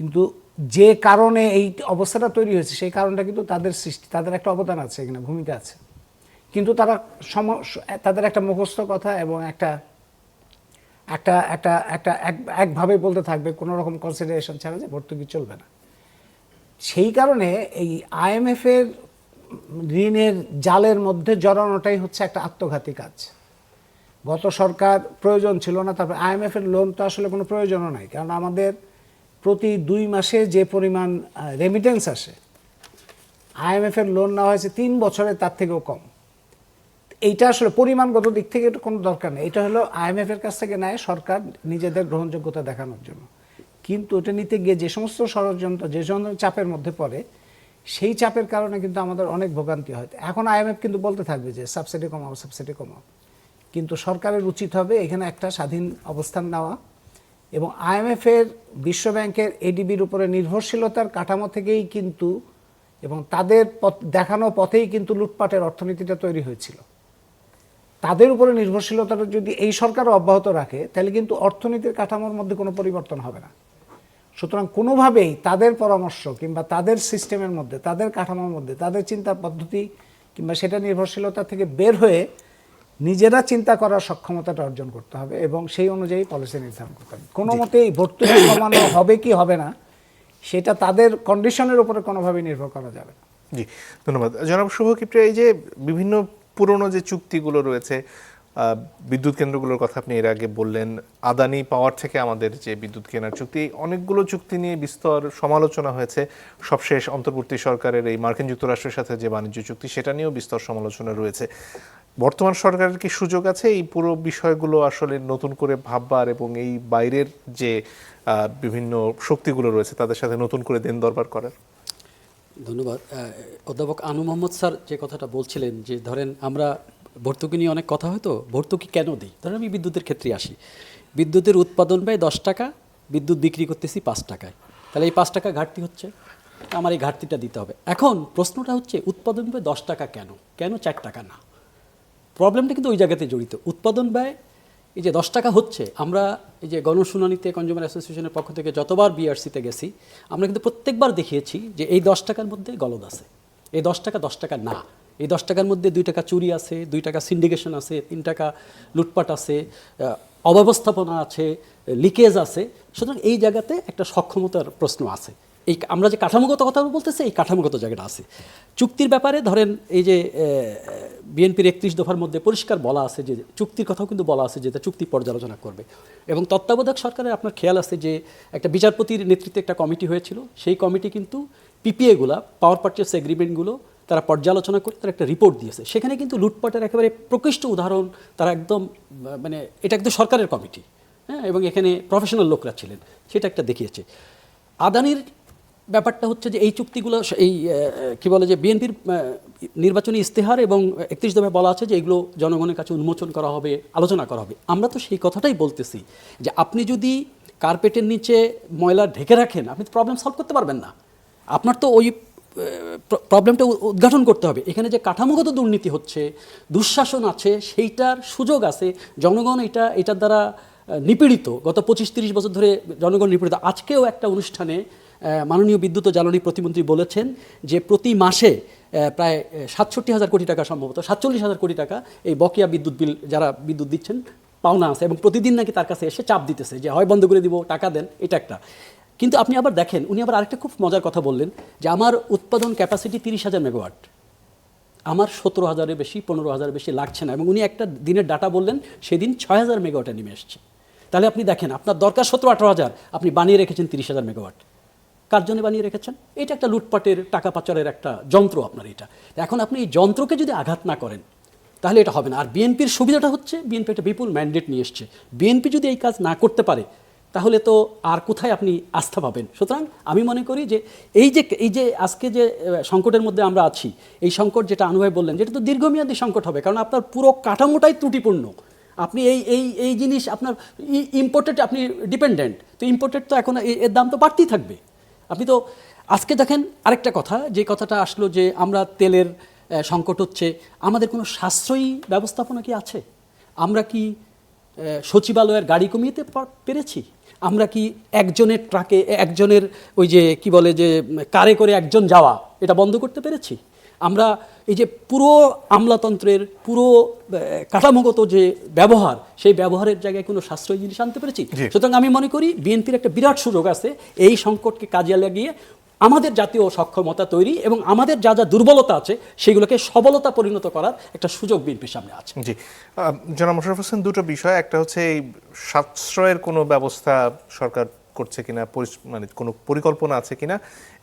কিন্তু যে কারণে এই অবস্থাটা তৈরি হয়েছে, সেই কারণটা কিন্তু তাদের সৃষ্টি, তাদের একটা অবদান আছে, এখানে ভূমিকা আছে। কিন্তু তারা তাদের একটা মুখস্থ কথা এবং একভাবে বলতে থাকবে, কোনো রকম কনসিডারেশন ছাড়া, যে ভর্তুকি চলবে না। সেই কারণে এই IMF এর ঋণের জালের মধ্যে জড়ানোটাই হচ্ছে একটা আত্মঘাতী কাজ। গত সরকার প্রয়োজন ছিল না, তারপর IMF এর লোন তো আসলে কোনো প্রয়োজনও নাই, কারণ আমাদের প্রতি 2 মাসে যে পরিমাণ রেমিটেন্স আসে, IMF এর লোন নেওয়া হয়েছে 3 বছরে তার থেকেও কম। এইটা আসলে পরিমাণগত দিক থেকে এটা কোনো দরকার নেই, এটা হলো IMF এর কাছ থেকে নেয় সরকার নিজেদের গ্রহণযোগ্যতা দেখানোর জন্য। কিন্তু এটা নিতে গিয়ে যে সমস্ত ষড়যন্ত্র, যে সমস্ত চাপের মধ্যে পড়ে, সেই চাপের কারণে কিন্তু আমাদের অনেক ভোগান্তি হয়। এখন IMF কিন্তু বলতে থাকবে যে সাবসিডি কমাও, সাবসিডি কমাও, কিন্তু সরকারের উচিত হবে এখানে একটা স্বাধীন অবস্থান নেওয়া এবং IMF এর, বিশ্বব্যাংকের, ADBর উপরে নির্ভরশীলতার কাঠামো থেকেই কিন্তু এবং তাদের দেখানো পথেই কিন্তু লুটপাটের অর্থনীতিটা তৈরি হয়েছিল। তাদের উপরে নির্ভরশীলতাটা যদি এই সরকারও অব্যাহত রাখে, তাহলে কিন্তু অর্থনীতির কাঠামোর মধ্যে কোনো পরিবর্তন হবে না। সুতরাং কোনোভাবেই তাদের পরামর্শ কিংবা তাদের সিস্টেমের মধ্যে, তাদের কাঠামোর মধ্যে, তাদের চিন্তা পদ্ধতি কিংবা সেটা নির্ভরশীলতা থেকে বের হয়ে নিজেরা চিন্তা করার সক্ষমতাটা অর্জন করতে হবে এবং সেই অনুযায়ী পলিসি নির্ধারণ করতে হবে। কোনো মতেই ভর্তুকি কমানো হবে কি হবে না, সেটা তাদের কন্ডিশনের উপরে কোনোভাবেই নির্ভর করা যাবে না। জি, ধন্যবাদ জনাব শুভ কিপ্রিয়া। এই যে বিভিন্ন পুরনো যে চুক্তিগুলো রয়েছে, বিদ্যুৎ কেন্দ্রগুলোর কথা আপনি এর আগে বললেন, আদানি পাওয়ার থেকে আমাদের যে বিদ্যুৎ কেনার চুক্তি, অনেকগুলো চুক্তি নিয়ে বিস্তর সমালোচনা হয়েছে। সবশেষ অন্তর্বর্তী সরকারের এই মার্কিন যুক্তরাষ্ট্রের সাথে যে বাণিজ্য চুক্তি, সেটা নিয়েও বিস্তর সমালোচনা রয়েছে। বর্তমান সরকারের কি সুযোগ আছে এই পুরো বিষয়গুলো আসলে নতুন করে ভাববার এবং এই বাইরের যে বিভিন্ন শক্তিগুলো রয়েছে তাদের সাথে নতুন করে দেন দরবার করার? ধন্যবাদ। অধ্যাপক আনু মোহাম্মদ স্যার যে কথাটা বলছিলেন যে ধরেন আমরা ভর্তুকি নিয়ে অনেক কথা হয়তো, ভর্তুকি কেন দিই? ধরেন আমি বিদ্যুতের ক্ষেত্রে আসি, বিদ্যুতের উৎপাদন ব্যয় 10 টাকা, বিদ্যুৎ বিক্রি করতেছি 5 টাকায়, তাহলে এই 5 টাকা ঘাটতি হচ্ছে, আমার এই ঘাটতিটা দিতে হবে। এখন প্রশ্নটা হচ্ছে উৎপাদন ব্যয় 10 টাকা কেন, কেন 4 টাকা না? প্রবলেমটা কিন্তু ওই জায়গাতে জড়িত। উৎপাদন ব্যয় এই যে 10 টাকা হচ্ছে, আমরা এই যে গণশুনানিতে কনজিউমার অ্যাসোসিয়েশনের পক্ষ থেকে যতবার বিআরসিতে গেছি, আমরা কিন্তু প্রত্যেকবার দেখিয়েছি যে এই 10 টাকার মধ্যে গলদ আছে। এই 10 টাকা 10 টাকা না, এই 10 টাকার মধ্যে 2 টাকা চুরি আছে, 2 টাকা সিন্ডিকেশন আছে, 3 টাকা লুটপাট আছে, অব্যবস্থাপনা আছে, লিকেজ আছে। সুতরাং এই জায়গাতে একটা সক্ষমতার প্রশ্ন আছে। এই আমরা যে কাঠামোগত কথা বলতেছি, এই কাঠামোগত জায়গাটা আছে। চুক্তির ব্যাপারে ধরেন এই যে বিএনপির 31 দফার মধ্যে পরিষ্কার বলা আছে যে চুক্তির কথাও কিন্তু বলা আছে যে চুক্তি পর্যালোচনা করবে। এবং তত্ত্বাবধায়ক সরকারের আপনার খেয়াল আছে যে একটা বিচারপতির নেতৃত্বে একটা কমিটি হয়েছিল, সেই কমিটি কিন্তু পিপিএগুলা, পাওয়ার পারচেস এগ্রিমেন্টগুলো তারা পর্যালোচনা করে তারা একটা রিপোর্ট দিয়েছে। সেখানে কিন্তু লুটপাটের একেবারে প্রকৃষ্ট উদাহরণ তারা একদম, মানে এটা একদম সরকারের কমিটি, হ্যাঁ, এবং এখানে প্রফেশনাল লোকরা ছিলেন, সেটা একটা দেখিয়েছে। আদানির ব্যাপারটা হচ্ছে যে এই চুক্তিগুলো, এই কি বলে যে বিএনপির নির্বাচনী ইস্তেহার এবং 31 দফায় বলা আছে যে এগুলো জনগণের কাছে উন্মোচন করা হবে, আলোচনা করা হবে। আমরা তো সেই কথাটাই বলতেছি যে আপনি যদি কার্পেটের নিচে ময়লা ঢেকে রাখেন, আপনি তো প্রবলেম সলভ করতে পারবেন না। আপনার তো ওই প্রবলেমটা উদ্ঘাটন করতে হবে। এখানে যে কাঠামোগত দুর্নীতি হচ্ছে, দুঃশাসন আছে, সেইটার সুযোগ আছে। জনগণ এটার দ্বারা নিপীড়িত, গত 25-30 বছর ধরে জনগণ নিপীড়িত। আজকেও একটা অনুষ্ঠানে মাননীয় বিদ্যুৎ ও জ্বালানি প্রতিমন্ত্রী বলেছেন যে প্রতি মাসে প্রায় 67,000 কোটি টাকা, সম্ভবত 47,000 কোটি টাকা এই বকেয়া বিদ্যুৎ বিল যারা বিদ্যুৎ দিচ্ছেন পাওনা আছে, এবং প্রতিদিন নাকি তার কাছে এসে চাপ দিতেছে যে হয় বন্ধ করে দিব, টাকা দেন। এটা একটা। কিন্তু আপনি আবার দেখেন, উনি আবার আরেকটা খুব মজার কথা বললেন যে আমার উৎপাদন ক্যাপাসিটি 30,000 মেগাওয়াট, আমার 17,000-এর বেশি, 15,000-এর বেশি লাগছে না। এবং উনি একটা দিনের ডাটা বললেন, সেদিন 6,000 মেগাওয়াটে নেমে এসছে। তাহলে আপনি দেখেন, আপনার দরকার 17-18,000, আপনি বানিয়ে রেখেছেন 30,000 মেগাওয়াট। কার জন্য বানিয়ে রেখেছেন? এটা একটা লুটপাটের, টাকা পাচারের একটা যন্ত্র আপনার এটা। এখন আপনি এই যন্ত্রকে যদি আঘাত না করেন, তাহলে এটা হবে না। আর বিএনপির সুবিধাটা হচ্ছে, বিএনপি একটা বিপুল ম্যান্ডেট নিয়ে এসছে। বিএনপি যদি এই কাজ না করতে পারে, তাহলে তো আর কোথায় আপনি আস্থা পাবেন? সুতরাং আমি মনে করি যে এই যে আজকে যে সংকটের মধ্যে আমরা আছি, এই সংকট যেটা আনু ভাই বললেন, যেটা তো দীর্ঘমেয়াদী সংকট হবে, কারণ আপনার পুরো কাঠামোটাই ত্রুটিপূর্ণ। আপনি এই জিনিস আপনার ইম্পোর্টেড, আপনি ডিপেন্ডেন্ট, তো ইম্পোর্টেড তো এখন এর দাম তো বাড়তেই থাকবে। আপনি তো আজকে দেখেন আরেকটা কথা, যে কথাটা আসলো যে আমরা তেলের সংকট হচ্ছে, আমাদের কোনো সাশ্রয়ী ব্যবস্থাপনা কি আছে? আমরা কি সচিবালয়ের গাড়ি কমিয়ে পেরেছি? আমরা কি একজনের ট্রাকে, একজনের ওই যে কি বলে যে কারে করে একজন যাওয়া, এটা বন্ধ করতে পেরেছি? আমরা এই যে পুরো আমলাতন্ত্রের পুরো কাঠামোগত যে ব্যবহার, সেই ব্যবহারের জায়গায় কোনো সাশ্রয়ী জিনিস আনতে পেরেছি? সুতরাং আমি মনে করি বিএনপির একটা বিরাট সুযোগ আছে এই সংকটকে কাজে লাগিয়ে আমাদের জাতীয় সক্ষমতা তৈরি এবং আমাদের যা যা দুর্বলতা আছে সেগুলোকে সবলতা পরিণত করার একটা সুযোগ বিএনপির সামনে আছে। জি, জনাব মোশাররফ হোসেন, দুটো বিষয়, একটা হচ্ছে এই সাশ্রয়ের কোনো ব্যবস্থা সরকার করছে কিনা, মানে কোনো পরিকল্পনা আছে কিনা,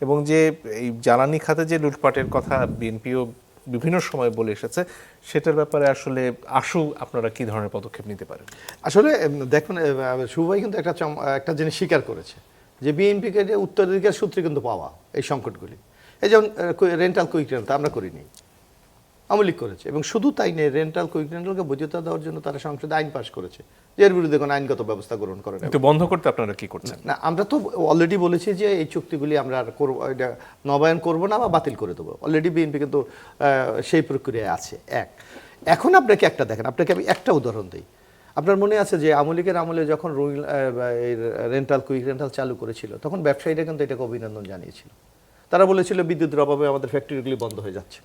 এবং যে এই জ্বালানি খাতে যে লুটপাটের কথা বিএনপিও বিভিন্ন সময় বলে এসেছে, সেটার ব্যাপারে আসলে আপনারা কি ধরনের পদক্ষেপ নিতে পারেন? আসলে দেখুন, শুভাই কিন্তু একটা জিনিস স্বীকার করেছে যে বিএনপিকে যে উত্তরাধিকার সূত্রে কিন্তু পাওয়া এই সংকটগুলি, এই যেমন রেন্টাল কুইক রেন্টাল আমরা করিনি, আওয়ামী লীগ করেছে, এবং শুধু তাই নেই, রেন্টাল কুইক রেন্টালকে বৈধতা দেওয়ার জন্য তারা সংসদে আইন পাশ করেছে যে এর বিরুদ্ধে কোনো আইনগত ব্যবস্থা গ্রহণ করে না। কিন্তু বন্ধ করতে আপনারা কি করছেন? না, আমরা তো অলরেডি বলেছি যে এই চুক্তিগুলি আমরা আর এটা নবায়ন করব না বা বাতিল করে দেবো। অলরেডি বিএনপি কিন্তু সেই প্রক্রিয়ায় আছে। এখন আপনাকে একটা দেখেন, আপনাকে আমি একটা উদাহরণ দিই। আপনার মনে আছে যে আওয়ামী লীগের আমলে যখন রেন্টাল কুইক রেন্টাল চালু করেছিল, তখন ব্যবসায়ীরা কিন্তু এটাকে অভিনন্দন জানিয়েছিল। তারা বলেছিল বিদ্যুতের অভাবে আমাদের ফ্যাক্টরিগুলি বন্ধ হয়ে যাচ্ছে,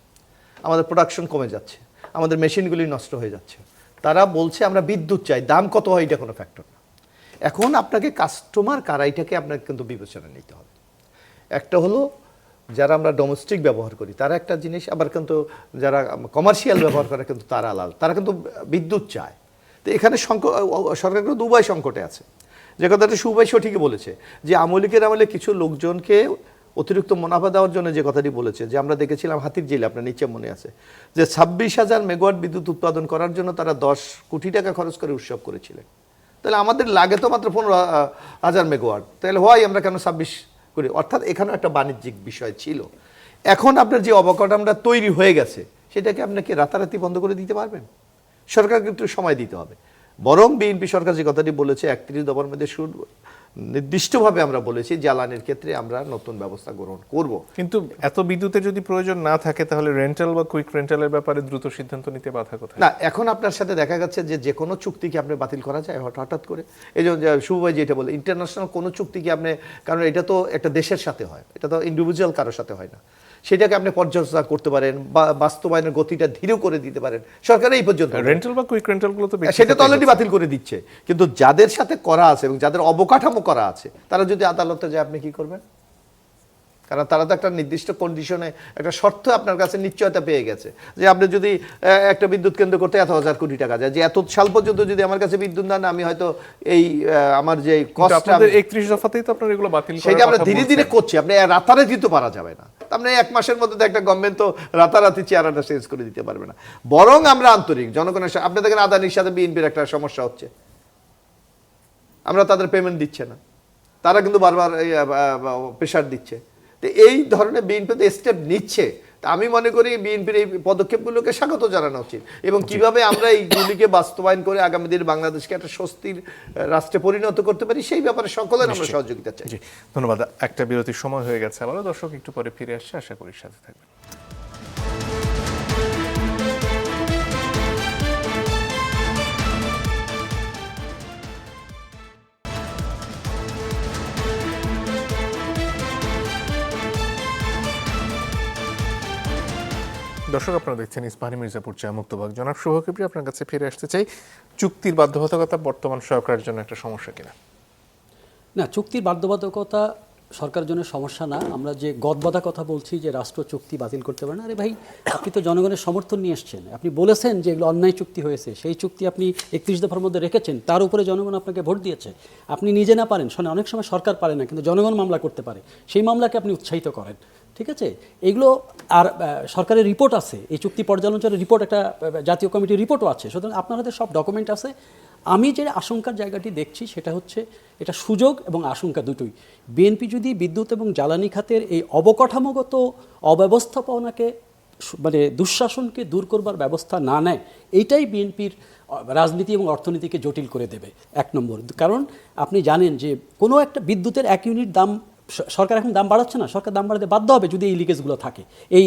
আমাদের প্রোডাকশন কমে যাচ্ছে, আমাদের মেশিনগুলি নষ্ট হয়ে যাচ্ছে। তারা বলছে আমরা বিদ্যুৎ চাই, দাম কত হয় এটা কোনো ফ্যাক্টর না। এখন আপনাকে কাস্টমার কারা, এটাকে আপনাকে কিন্তু বিবেচনা নিতে হবে। একটা হলো যারা আমরা ডোমেস্টিক ব্যবহার করি তারা একটা জিনিস, আবার কিন্তু যারা কমার্শিয়াল ব্যবহার করে কিন্তু তারা আলাদা, তারা কিন্তু বিদ্যুৎ চায়। তো এখানে সরকার কিন্তু দুবাই সংকটে আছে। যে কথাটা সুবাই সঠিকই বলেছে যে আওয়ামী লীগের আমলে কিছু লোকজনকে অতিরিক্ত মুনাফা দেওয়ার জন্য যে কথাটি বলেছে, যে আমরা দেখেছিলাম হাতির ঝিলে, আপনার নিচে মনে আছে যে 26,000 মেগাওয়াট বিদ্যুৎ উৎপাদন করার জন্য তারা 10 কোটি টাকা খরচ করে উৎসব করেছিলেন। তাহলে আমাদের লাগে তো মাত্র 15,000 মেগাওয়াট, তাহলে হয় আমরা কেন 26 করি? অর্থাৎ এখানেও একটা বাণিজ্যিক বিষয় ছিল। এখন আপনার যে অবকাঠামোটা তৈরি হয়ে গেছে সেটাকে আপনাকে রাতারাতি বন্ধ করে দিতে পারবেন? সরকারকে একটু সময় দিতে হবে। বরং বিএনপি সরকার যে কথাটি বলেছে 31 দফার মধ্যে নির্দিষ্টভাবে আমরা বলেছি জ্বালানির ক্ষেত্রে আমরা নতুন ব্যবস্থা গ্রহণ করব। কিন্তু এত বিদ্যুতের যদি প্রয়োজন না থাকে তাহলে রেন্টাল বা কুইক রেন্টালের ব্যাপারে দ্রুত সিদ্ধান্ত নিতে বাধা কোথায়? না, এখন আপনার সাথে দেখা যাচ্ছে যে কোনো চুক্তিকে আপনি বাতিল করা যায় হঠাৎ করে। এই যে শুভভাই যেটা বলে, ইন্টারন্যাশনাল কোনো চুক্তিকে আপনি, কারণ এটা তো একটা দেশের সাথে হয়, এটা তো ইন্ডিভিজুয়াল কারোর সাথে হয় না, সেটাকে আপনি পর্যালোচনা করতে পারেন বা বাস্তবায়নের গতিটা ধীরে করে দিতে পারেন। সরকার এই পর্যন্ত রেন্টাল বা কুইক রেন্টাল গুলো তো সেটা তো অলরেডি বাতিল করে দিচ্ছে, কিন্তু যাদের সাথে করা আছে এবং যাদের অবকাঠামো করা আছে তারা যদি আদালতে যায় আপনি কি করবেন? কারণ তারা তো একটা নির্দিষ্ট কন্ডিশনে একটা শর্ত আপনার কাছে নিশ্চয়তা পেয়ে গেছে যে আপনি যদি একটা বিদ্যুৎ কেন্দ্র করতে 1,000 কোটি টাকা যায়, যে এত সাল পর্যন্ত যদি আমার কাছে বিদ্যুৎ না, আমি হয়তো এই আমার যে কষ্টটা 31 দফাতেই তো আপনারা এগুলো বাতিল করার সেটা আমরা কথা ধীরে ধীরে বলছেন। করছি। আপনি রাতারাতি তো পারা যাবে না, আপনি 1 মাসের মধ্যে তো একটা গভর্নমেন্ট তো রাতারাতি চেহারাটা চেঞ্জ করে দিতে পারবে না। বরং আমরা আন্তরিক জনগণের সাথে, আপনি দেখেন আদানির সাথে বিএনপির একটা সমস্যা হচ্ছে, আমরা তাদের পেমেন্ট দিচ্ছে না, তারা কিন্তু বারবার প্রেশার দিচ্ছে। তো এই ধরনের বিএনপি তো স্টেপ নিচ্ছে। তা আমি মনে করি বিএনপির এই পদক্ষেপগুলোকে স্বাগত জানানো উচিত, এবং কিভাবে আমরা এইগুলিকে বাস্তবায়ন করে আগামী দিনে বাংলাদেশকে একটা স্বস্তির রাষ্ট্রে পরিণত করতে পারি সেই ব্যাপারে সকলের আমরা সহযোগিতা চাই। জি, ধন্যবাদ। একটা বিরতির সময় হয়ে গেছে, আবারও দর্শক একটু পরে ফিরে আসছে, আশা করি সাথে থাকবেন। দর্শক, আপনারা দেখছেন ইস্পাহানি মির্জাপুর চা মুক্তবাগ। জনাব শুভকৃপি, আপনার কাছে ফিরে আসতে চাই। চুক্তির বাধ্যবাধকতা বর্তমান সরকারের জন্য একটা সমস্যা কিনা? না, চুক্তির বাধ্যবাধকতা সরকারের জন্য সমস্যা না। আমরা যে গদবাধা কথা বলছি যে রাষ্ট্র চুক্তি বাতিল করতে পারে না, আরে ভাই, আপনি তো জনগণের সমর্থন নিয়ে এসছেন, আপনি বলেছেন যে এগুলো অন্যায় চুক্তি হয়েছে, সেই চুক্তি আপনি 31 দফার মধ্যে রেখেছেন, তার উপরে জনগণ আপনাকে ভোট দিয়েছে। আপনি নিজে না পারেন, শোনে অনেক সময় সরকার পারে না, কিন্তু জনগণ মামলা করতে পারে, সেই মামলাকে আপনি উৎসাহিত করেন। ঠিক আছে, এগুলো আর সরকারের রিপোর্ট আছে, এই চুক্তি পর্যালোচনার রিপোর্ট, একটা জাতীয় কমিটির রিপোর্টও আছে, সুতরাং আপনার হাতে সব ডকুমেন্ট আছে। আমি যে আশঙ্কার জায়গাটি দেখছি সেটা হচ্ছে এটা সুযোগ এবং আশঙ্কা দুটোই। বিএনপি যদি বিদ্যুৎ এবং জ্বালানি খাতের এই অবকাঠামোগত অব্যবস্থাপনাকে, মানে দুঃশাসনকে দূর করবার ব্যবস্থা না নেয়, এইটাই বিএনপির রাজনীতি এবং অর্থনীতিকে জটিল করে দেবে। 1 নম্বর কারণ, আপনি জানেন যে কোনো একটা বিদ্যুতের 1 ইউনিট দাম, সরকার এখন দাম বাড়াচ্ছে না, সরকার দাম বাড়াতে বাধ্য হবে যদি এই লিকেজগুলো থাকে, এই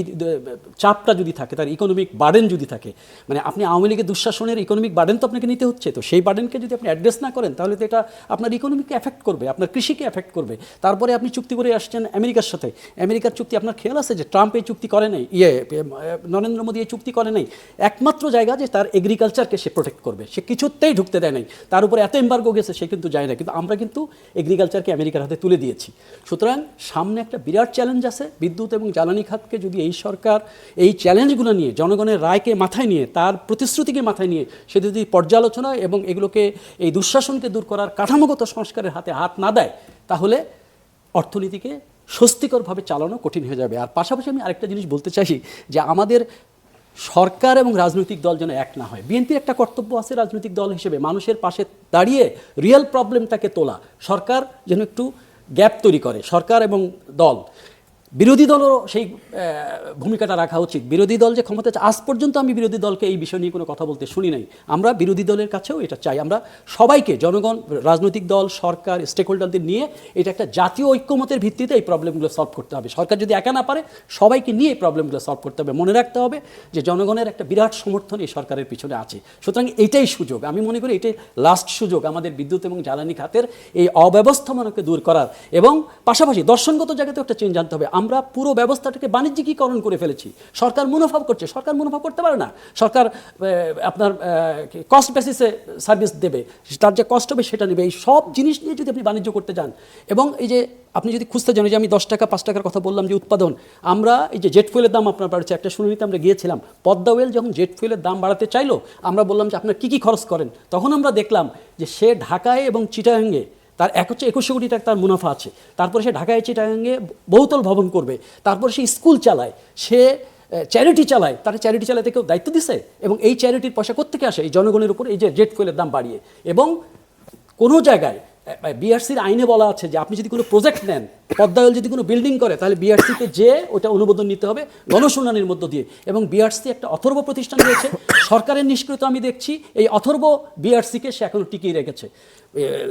চাপটা যদি থাকে, তার ইকোনমিক বার্ডেন যদি থাকে। মানে আপনি আওয়ামী লীগের দুঃশাসনের ইকোনমিক বার্ডেন তো আপনাকে নিতে হচ্ছে, তো সেই বার্ডেনকে যদি আপনি অ্যাড্রেস না করেন তাহলে তো এটা আপনার ইকোনমিকে এফেক্ট করবে, আপনার কৃষিকে এফেক্ট করবে। তারপরে আপনি চুক্তি করে আসছেন আমেরিকার সাথে, আমেরিকার চুক্তি আপনার খেয়াল আছে যে ট্রাম্প এই চুক্তি করে নাই, নরেন্দ্র মোদী এই চুক্তি করে নাই। একমাত্র জায়গা যে তার এগ্রিকালচারকে সে প্রোটেক্ট করবে, সে কিছুতেই ঢুকতে দেয় নাই, তার উপরে এত এম্বার্গো গেছে সে কিন্তু যায় না, কিন্তু আমরা কিন্তু এগ্রিকালচারকে আমেরিকার হাতে তুলে দিয়েছি। সুতরাং সামনে একটা বিরাট চ্যালেঞ্জ আছে। বিদ্যুৎ এবং জ্বালানি খাতকে যদি এই সরকার এই চ্যালেঞ্জগুলো নিয়ে, জনগণের রায়কে মাথায় নিয়ে, তার প্রতিশ্রুতিকে মাথায় নিয়ে সে যদি পর্যালোচনা এবং এগুলোকে, এই দুঃশাসনকে দূর করার কাঠামোগত সংস্কারের হাতে হাত না দেয়, তাহলে অর্থনীতিকে স্বস্তিকরভাবে চালানো কঠিন হয়ে যাবে। আর পাশাপাশি আমি আরেকটা জিনিস বলতে চাই যে আমাদের সরকার এবং রাজনৈতিক দল যেন এক না হয়। বিএনপির একটা কর্তব্য আছে রাজনৈতিক দল হিসেবে মানুষের পাশে দাঁড়িয়ে রিয়েল প্রবলেমটাকে তোলা। সরকার যেন একটু গ্যাপ তৈরি করে, সরকার এবং দল। বিরোধী দলও সেই ভূমিকাটা রাখা উচিত। বিরোধী দল যে ক্ষমতা আছে, আজ পর্যন্ত আমি বিরোধী দলকে এই বিষয় নিয়ে কোনো কথা বলতে শুনি নাই। আমরা বিরোধী দলের কাছেও এটা চাই। আমরা সবাইকে, জনগণ, রাজনৈতিক দল, সরকার, স্টেক হোল্ডারদের নিয়ে এটা একটা জাতীয় ঐক্যমতের ভিত্তিতে এই প্রবলেমগুলো সলভ করতে হবে। সরকার যদি একা না পারে, সবাইকে নিয়ে এই প্রবলেমগুলো সলভ করতে হবে। মনে রাখতে হবে যে জনগণের একটা বিরাট সমর্থন এই সরকারের পিছনে আছে। সুতরাং এইটাই সুযোগ, আমি মনে করি এটাই লাস্ট সুযোগ আমাদের বিদ্যুৎ এবং জ্বালানি খাতের এই অব্যবস্থাপনাকে দূর করার। এবং পাশাপাশি দর্শনগত জায়গাতেও একটা চেঞ্জ আনতে হবে। আমরা পুরো ব্যবস্থাটাকে বাণিজ্যিকীকরণ করে ফেলেছি। সরকার মুনাফা করছে, সরকার মুনাফা করতে পারে না। সরকার আপনার কস্ট বেসিসে সার্ভিস দেবে, তার যে কস্ট হবে সেটা নেবে। এই সব জিনিস নিয়ে যদি আপনি বাণিজ্য করতে যান, এবং এই যে আপনি যদি খুঁজতে যান, যে আমি 10 টাকা 5 টাকার কথা বললাম যে উৎপাদন, আমরা এই যে জেট ফুয়েলের দাম আপনার বাড়ছে, একটা শুনানিতে আমরা গিয়েছিলাম, পদ্মা ওয়েল যখন জেট ফুয়েলের দাম বাড়াতে চাইলো, আমরা বললাম যে আপনার কী খরচ করেন, তখন আমরা দেখলাম যে সে ঢাকায় এবং চিটাগাঙ্গে তার 2100 কোটি টাকা তার মুনাফা আছে। তারপরে সে ঢাকায় চিটাগাঙ্গে বহুতল ভবন করবে, তারপরে সে স্কুল চালায়, সে চ্যারিটি চালায়, তার চ্যারিটি চালাতে কেউ দায়িত্ব দিছে? এবং এই চ্যারিটির পয়সা কোত্থেকে আসে? এই জনগণের উপর এই যে জেট ফুয়েলের দাম বাড়িয়ে। এবং কোনো জায়গায় বিআরসির আইনে বলা আছে যে আপনি যদি কোনো প্রজেক্ট নেন, পদ্মা ওয়েল যদি কোনো বিল্ডিং করে, তাহলে বিআরসিতে যে ওটা অনুমোদন নিতে হবে গণশুনানির মধ্য দিয়ে। এবং বিআরসি একটা অথর্ব প্রতিষ্ঠান রয়েছে, সরকারের নিষ্ক্রিয়তা আমি দেখছি, এই অথর্ব বিআরসিকে সে এখনো টিকিয়ে রেখেছে।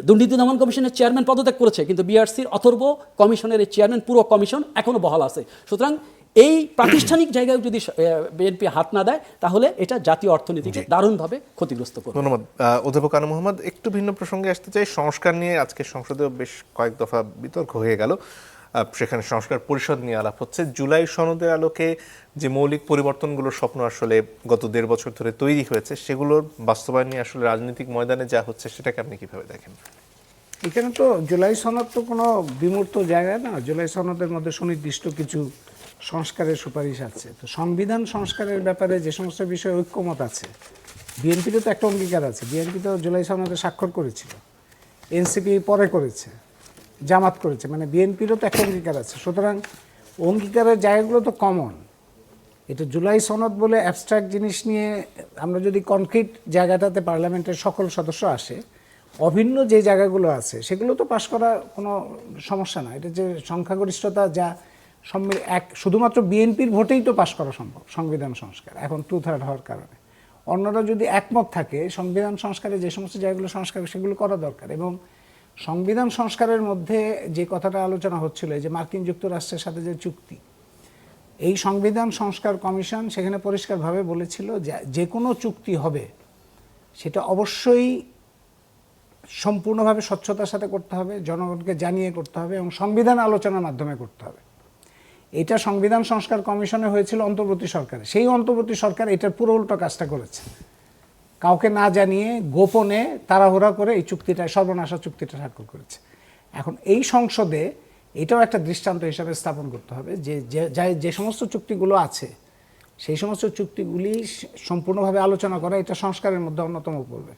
দুর্নীতি দমন কমিশনের চেয়ারম্যান পদত্যাগ করেছে, কিন্তু বিআরসির অথর্ব কমিশনের এই চেয়ারম্যান, পুরো কমিশন এখনো বহাল আছে। সুতরাং এই প্রাতিষ্ঠানিক জায়গায় যদি বিএনপি হাত না দেয়, তাহলে এটা জাতীয় অর্থনীতিকে দারুণভাবে ক্ষতিগ্রস্ত করবে। ধন্যবাদ। অধ্যাপক আনু মোহাম্মদ, একটু ভিন্ন প্রসঙ্গে আসতে চাই। সংস্কার নিয়ে আজকে সংসদেও বেশ কয়েক দফা বিতর্ক হয়ে গেল, সেখানে সংস্কার পরিষদ নিয়ে আলাপ হচ্ছে। জুলাই সনদের আলোকে যে মৌলিক পরিবর্তনগুলোর স্বপ্ন আসলে গত 1.5 বছর ধরে তৈরি হয়েছে, সেগুলোর বাস্তবায়ন নিয়ে আসলে রাজনৈতিক ময়দানে যা হচ্ছে সেটাকে আপনি কিভাবে দেখেন? এখানে তো জুলাই সনদ তো কোনো বিমূর্ত জায়গা না। জুলাই সনদের মধ্যে সুনির্দিষ্ট কিছু সংস্কারের সুপারিশ আছে। তো সংবিধান সংস্কারের ব্যাপারে যে সমস্ত বিষয়ে ঐক্যমত আছে, বিএনপিরও তো একটা অঙ্গীকার আছে। বিএনপি তো জুলাই সনদে স্বাক্ষর করেছিল, এনসিপি পরে করেছে, জামাত করেছে, মানে বিএনপিরও তো একটা অঙ্গীকার আছে। সুতরাং অঙ্গীকারের জায়গাগুলো তো কমন। এটা জুলাই সনদ বলে অ্যাবস্ট্রাক্ট জিনিস নিয়ে আমরা যদি কনক্রিট জায়গাটাতে পার্লামেন্টের সকল সদস্য আসে, অভিন্ন যে জায়গাগুলো আছে সেগুলো তো পাশ করা কোনো সমস্যা না। এটা যে সংখ্যাগরিষ্ঠতা, যা শুধুমাত্র বিএনপির ভোটেই তো পাশ করা সম্ভব সংবিধান সংস্কার, এখন 2/3 হওয়ার কারণে। অন্যরা যদি একমত থাকে, সংবিধান সংস্কারে যে সমস্ত জায়গাগুলো সংস্কার সেগুলো করা দরকার। এবং সংবিধান সংস্কারের মধ্যে যে কথাটা আলোচনা হচ্ছিল, যে মার্কিন যুক্তরাষ্ট্রের সাথে যে চুক্তি, এই সংবিধান সংস্কার কমিশন সেখানে পরিষ্কারভাবে বলেছিল যে কোনো চুক্তি হবে সেটা অবশ্যই সম্পূর্ণভাবে স্বচ্ছতার সাথে করতে হবে, জনগণকে জানিয়ে করতে হবে, এবং সংবিধান আলোচনার মাধ্যমে করতে হবে। এটা সংবিধান সংস্কার কমিশনে হয়েছিল অন্তর্বর্তী সরকারে। সেই অন্তর্বর্তী সরকার এটার পুরো উল্টো কাজটা করেছে, কাউকে না জানিয়ে গোপনে তাড়াহুড়া করে এই চুক্তিটা, সর্বনাশা চুক্তিটা স্বাক্ষর করেছে। এখন এই সংসদে এটাও একটা দৃষ্টান্ত হিসাবে স্থাপন করতে হবে যে যে সমস্ত চুক্তিগুলো আছে সেই সমস্ত চুক্তিগুলি সম্পূর্ণভাবে আলোচনা করা, এটা সংস্কারের মধ্যে অন্যতম পড়বে।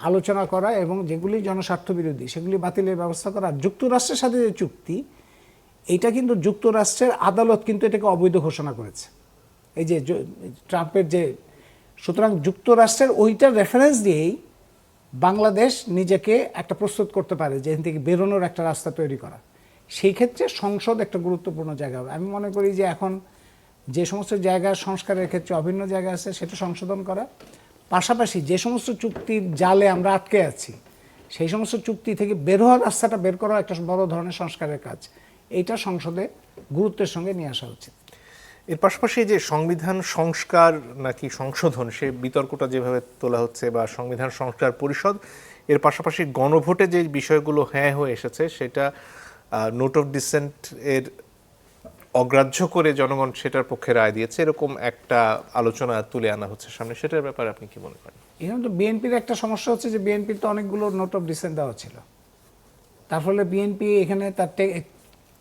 আলোচনা করা এবং যেগুলি জনস্বার্থ বিরোধী সেগুলি বাতিলের ব্যবস্থা করা। যুক্তরাষ্ট্রের সাথে যে চুক্তি, এটা কিন্তু যুক্তরাষ্ট্রের আদালত কিন্তু এটাকে অবৈধ ঘোষণা করেছে, এই যে ট্রাম্পের যে। সুতরাং যুক্তরাষ্ট্রের ওইটার রেফারেন্স দিয়েই বাংলাদেশ নিজেকে একটা প্রস্তুত করতে পারে যে এখান থেকে বেরোনোর একটা রাস্তা তৈরি করা। সেই ক্ষেত্রে সংসদ একটা গুরুত্বপূর্ণ জায়গা হবে। আমি মনে করি যে এখন যে সমস্ত জায়গা সংস্কারের ক্ষেত্রে অভিন্ন জায়গা আছে সেটা সংশোধন করা, পাশাপাশি যে সমস্ত চুক্তির জালে আমরা আটকে আছি সেই সমস্ত চুক্তি থেকে বের হওয়ার রাস্তাটা বের করা একটা বড় ধরনের সংস্কারের কাজ। এইটা সংসদে গুরুত্বের সঙ্গে নিয়ে আসা উচিত। এর পাশাপাশি যে সংবিধান সংস্কার নাকি সংশোধন, সে বিতর্কটা যেভাবে তোলা হচ্ছে, বা সংবিধান সংস্কার পরিষদ, এর পাশাপাশি গণভোটে যে বিষয়গুলো হ্যাঁ হয়ে এসেছে, সেটা নোট অফ ডিসেন্ট এর অগ্রাহ্য করে জনগণ সেটার পক্ষে রায় দিয়েছে, এরকম একটা আলোচনা তুলে আনা হচ্ছে সামনে। সেটার ব্যাপারে আপনি কি মনে করেন? এখানে তো বিএনপির একটা সমস্যা হচ্ছে যে বিএনপির তো অনেকগুলো নোট অফ ডিসেন্ট দেওয়া ছিল, তার ফলে বিএনপি এখানে তার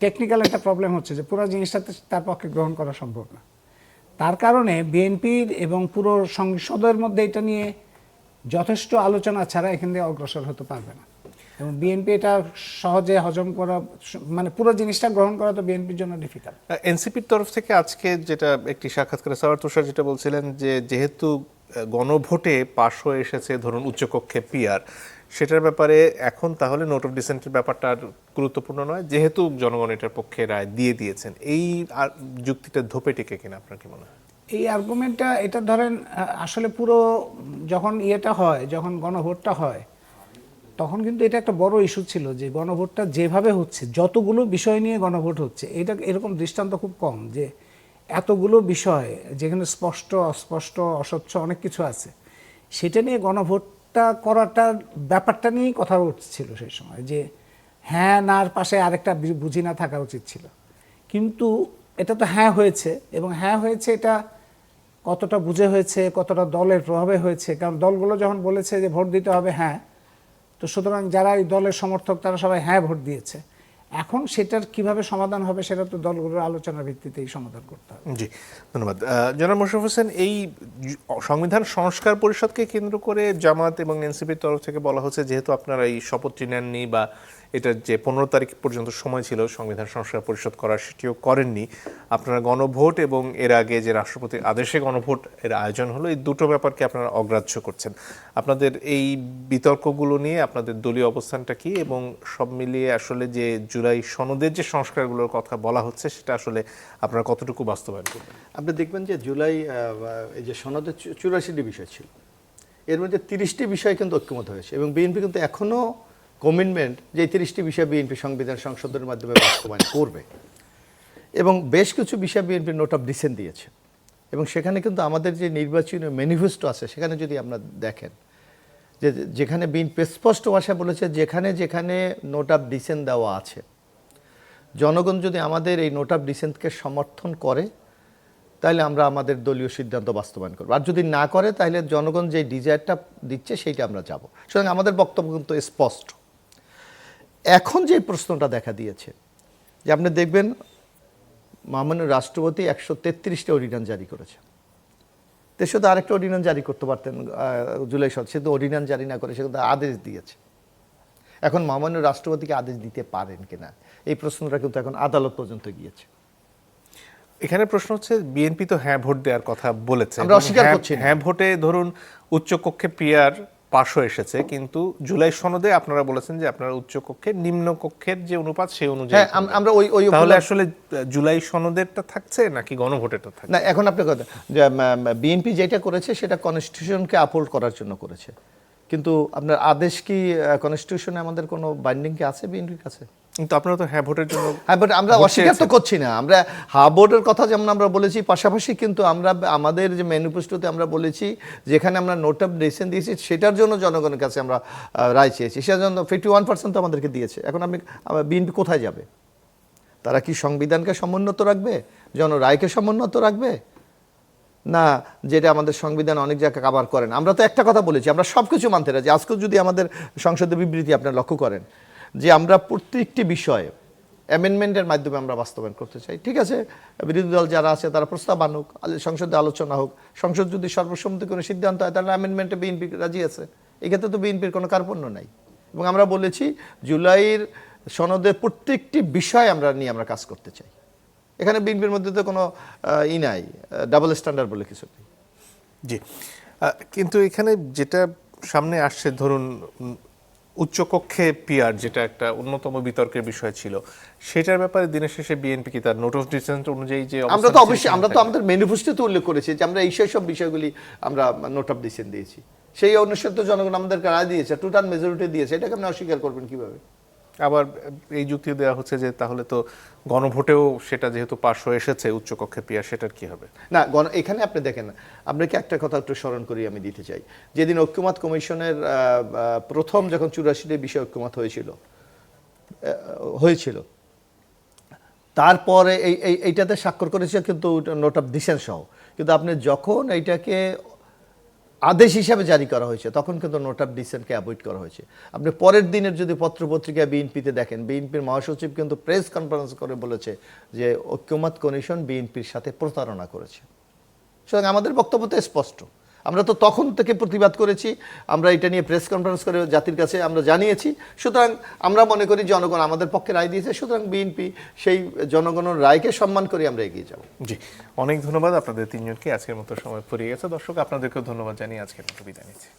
টেকনিক্যাল একটা প্রবলেম হচ্ছে যে পুরো জিনিসটা তার পক্ষে গ্রহণ করা সম্ভব না। তার কারণে বিএনপির এবং পুরো সংসদের মধ্যে এটা নিয়ে যথেষ্ট আলোচনা ছাড়া এখান থেকে অগ্রসর হতে পারবে না, এবং বিএনপি এটা সহজে হজম করা, মানে পুরো জিনিসটা গ্রহণ করা তো বিএনপির জন্য ডিফিকাল্ট। এনসিপির তরফ থেকে আজকে যেটা একটি সাক্ষাৎকারে সাওয়ার তুষার যেটা বলছিলেন যে যেহেতু গণভোটে পাশ হয়ে এসেছে ধরুন উচ্চকক্ষে পিআর, সেটার ব্যাপারে এখন তাহলে নোট অফ ডিসেন্টের ব্যাপারটা আর গুরুত্বপূর্ণ নয়, যেহেতু জনগণ এটার পক্ষে রায় দিয়ে দিয়েছেন। এই যুক্তিটা ধোপে টেকে কিনা আপনার কি মনে হয়? এই আর্গুমেন্টটা, এটা ধরেন আসলে পুরো যখন ইয়েটা হয়, যখন গণভোটটা হয়, তখন কিন্তু এটা একটা বড় ইস্যু ছিল যে গণভোটটা যেভাবে হচ্ছে, যতগুলো বিষয় নিয়ে গণভোট হচ্ছে, এটা এরকম দৃষ্টান্ত খুব কম যে এতগুলো বিষয় যেখানে স্পষ্ট অস্পষ্ট অস্বচ্ছ অনেক কিছু আছে, সেটা নিয়ে গণভোটটা করাটার ব্যাপারটা নিয়েই কথা উঠছিল সেই সময়, যে হ্যাঁ নার পাশে আরেকটা বুঝি না থাকা উচিত ছিল। কিন্তু এটা তো হ্যাঁ হয়েছে, এবং হ্যাঁ হয়েছে এটা কতটা বুঝে হয়েছে, কতটা দলের প্রভাবে হয়েছে, কারণ দলগুলো যখন বলেছে যে ভোট দিতে হবে হ্যাঁ, তো সুতরাং যারা এই দলের সমর্থক তারা সবাই হ্যাঁ ভোট দিয়েছে। এখন সেটার কিভাবে সমাধান হবে সেটা তো দলগুলোর আলোচনার ভিত্তিতেই সমাধান করতে হবে। জি, ধন্যবাদ। জনাব মোশাররফ হোসেন, এই সংবিধান সংস্কার পরিষদকে কেন্দ্র করে জামাত এবং এনসিপির তরফ থেকে বলা হচ্ছে যেহেতু আপনারা এই শপথটি নেননি বা এটার যে 15 তারিখ পর্যন্ত সময় ছিল সংবিধান সংস্কার পরিষদ করার, সেটিও করেননি, আপনারা গণভোট এবং এর আগে যে রাষ্ট্রপতির আদেশে গণভোট এর আয়োজন হলো, এই দুটো ব্যাপারকে আপনারা অগ্রাহ্য করছেন। আপনাদের এই বিতর্কগুলো নিয়ে আপনাদের দলীয় অবস্থানটা কি, এবং সব মিলিয়ে আসলে যে জুলাই সনদের যে সংস্কারগুলোর কথা বলা হচ্ছে সেটা আসলে আপনারা কতটুকু বাস্তবায়ন করবেন? আপনি দেখবেন যে জুলাই এই যে সনদের 84টি বিষয় ছিল, এর মধ্যে 30টি বিষয় কিন্তু ঐক্যমত হয়েছে, এবং বিএনপি কিন্তু এখনও কমিটমেন্ট যে 30টি বিষয় বিএনপি সংবিধান সংশোধনের মাধ্যমে বাস্তবায়ন করবে, এবং বেশ কিছু বিষয় বিএনপি নোট অফ ডিসেন্ট দিয়েছে। এবং সেখানে কিন্তু আমাদের যে নির্বাচনী ম্যানিফেস্টো আছে, সেখানে যদি আপনারা দেখেন যে যেখানে বিএনপি স্পষ্ট ভাষায় বলেছে যেখানে যেখানে নোট অফ ডিসেন্ট দেওয়া আছে, জনগণ যদি আমাদের এই নোট অফ ডিসেন্টকে সমর্থন করে তাহলে আমরা আমাদের দলীয় সিদ্ধান্ত বাস্তবায়ন করব, আর যদি না করে তাহলে জনগণ যে ডিজায়ারটা দিচ্ছে সেইটা আমরা যাব। সুতরাং আমাদের বক্তব্য কিন্তু স্পষ্ট। এখন যে প্রশ্নটা দেখা দিয়েছে যে আপনি দেখবেন মাননীয় রাষ্ট্রপতি 133টা অর্ডিন্যান্স জারি করেছে, দেশে তো আরেকটা অর্ডিন্যান্স জারি করতে পারতেন জুলাই সে তো অর্ডিন্যান্স জারি না করে সে কিন্তু আদেশ দিয়েছে। এখন মাননীয় রাষ্ট্রপতিকে আদেশ দিতে পারেন কিনা এই প্রশ্নটা কিন্তু এখন আদালত পর্যন্ত গিয়েছে। এখানে প্রশ্ন হচ্ছে বিএনপি তো হ্যাঁ ভোট দেওয়ার কথা বলেছে, আমরা অস্বীকার করছি না। হ্যাঁ ভোটে ধরুন উচ্চকক্ষে পিআর পাশ হয়ে এসেছে, কিন্তু জুলাই সনদে আপনারা বলেছেন যে আপনারা উচ্চকক্ষে নিম্নকক্ষের যে অনুপাত সেই অনুযায়ী আমরা ওই তাহলে আসলে জুলাই সনদেরটা থাকছে নাকি গণভোটেরটা থাকছে? না, এখন আপনার কথা যে বিএনপি যেটা করেছে সেটা কনস্টিটিউশনকে আপহোল্ড করার জন্য করেছে, কিন্তু আপনার আদেশ কি কনস্টিটিউশনে আমাদের কোনো বাইন্ডিং কি আছে বিএনপির কাছে? কিন্তু আপনারা তো হ্যাঁ ভোটের জন্য হ্যাঁ, বাট আমরা অস্বীকার তো করছি না। আমরা হ্যাঁ ভোটের কথা যেমন আমরা বলেছি, পাশাপাশি কিন্তু আমরা আমাদের যে ম্যানিফেস্টোতে আমরা বলেছি যেখানে আমরা নোট অফ ডিসেন্ট দিয়েছি সেটার জন্য জনগণের কাছে আমরা রায় চেয়েছি, সেটার জন্য 51% তো আমাদেরকে দিয়েছে। এখন বিএনপি কোথায় যাবে? তারা কি সংবিধানকে সমুন্নত রাখবে, রায়কে সমুন্নত রাখবে, না যেটা আমাদের সংবিধান অনেক জায়গায় কাভার করেন? আমরা তো একটা কথা বলেছি, আমরা সব কিছু মানতে রাজি। আজকেও যদি আমাদের সংসদের বিবৃতি আপনারা লক্ষ্য করেন যে আমরা প্রত্যেকটি বিষয়ে অ্যামেন্ডমেন্টের মাধ্যমে আমরা বাস্তবায়ন করতে চাই। ঠিক আছে, বিরোধী দল যারা আছে তারা প্রস্তাব আনুক, সংসদে আলোচনা হোক, সংসদ যদি সর্বসম্মতি কোনো সিদ্ধান্ত হয় তাহলে অ্যামেন্ডমেন্টে বিএনপি রাজি আছে। এক্ষেত্রে তো বিএনপির কোনো কার্পণ্য নাই। এবং আমরা বলেছি জুলাইয়ের সনদের প্রত্যেকটি বিষয় নিয়ে আমরা কাজ করতে চাই। এখানে বিএনপির মধ্যে তো কোনো নাই, ডাবল স্ট্যান্ডার্ড বলে কিছু নেই। জি, কিন্তু এখানে যেটা সামনে আসছে, ধরুন উচ্চকক্ষে পিআর যেটা একটা অন্যতম বিতর্কের বিষয় ছিল, সেটার ব্যাপারে দিনের শেষে বিএনপি কি তার নোট অফ ডিসেন্ট অনুযায়ী যে আমরা তো অবশ্যই আমরা তো আমাদের ম্যানিফেস্টোতে উল্লেখ করেছি যে আমরা এই সব বিষয়গুলি আমরা নোট অফ ডিসেন্ট দিয়েছি, সেই অনুসারে তো জনগণ আমাদেরকে রায় দিয়েছে, টোটাল মেজরিটি দিয়েছে, এটাকে আপনি অস্বীকার করবেন কিভাবে? আবার এই যুক্তি দেওয়া হচ্ছে যে তাহলে তো গণভোটেও সেটা যেহেতু পাশ হয়ে এসেছে উচ্চকক্ষে পিআর, সেটার কি হবে? না, এখানে আপনি দেখেন, আপনাকে একটা কথা একটু স্মরণ করি আমি দিতে চাই। যেদিন ঐক্যমত কমিশনের প্রথম যখন 84টি বিষয় ঐক্যমত হয়েছিল তারপরে এইটাতে স্বাক্ষর করেছে কিন্তু নোট অফ ডিসেন্ট সহ, কিন্তু আপনি যখন এইটাকে আদেশ হিসাবে জারি করা হয়েছে, তখন কিন্তু নোট অফ ডিসেন্টকে অ্যাভয়েড করা হয়েছে। আপনি পরের দিনের যদি পত্রপত্রিকা বিএনপিতে দেখেন, বিএনপির মহাসচিব কিন্তু প্রেস কনফারেন্স করে বলেছে যে ঐক্যমত কমিশন বিএনপির সাথে প্রতারণা করেছে। সুতরাং আমাদের বক্তব্য তো স্পষ্ট, আমরা তো তখন থেকে প্রতিবাদ করেছি, আমরা এটা নিয়ে প্রেস কনফারেন্স করে জাতির কাছে আমরা জানিয়েছি। সুতরাং আমরা মনে করি জনগণ আমাদের পক্ষে রায় দিয়েছে, সুতরাং বিএনপি সেই জনগণের রায়কে সম্মান করে আমরা এগিয়ে যাব। জি, অনেক ধন্যবাদ আপনাদের তিনজনকে। আজকের মতো সময় ফুরিয়ে গেছে। দর্শক, আপনাদেরকেও ধন্যবাদ জানিয়ে আজকের মতো বিদায় নিচ্ছি।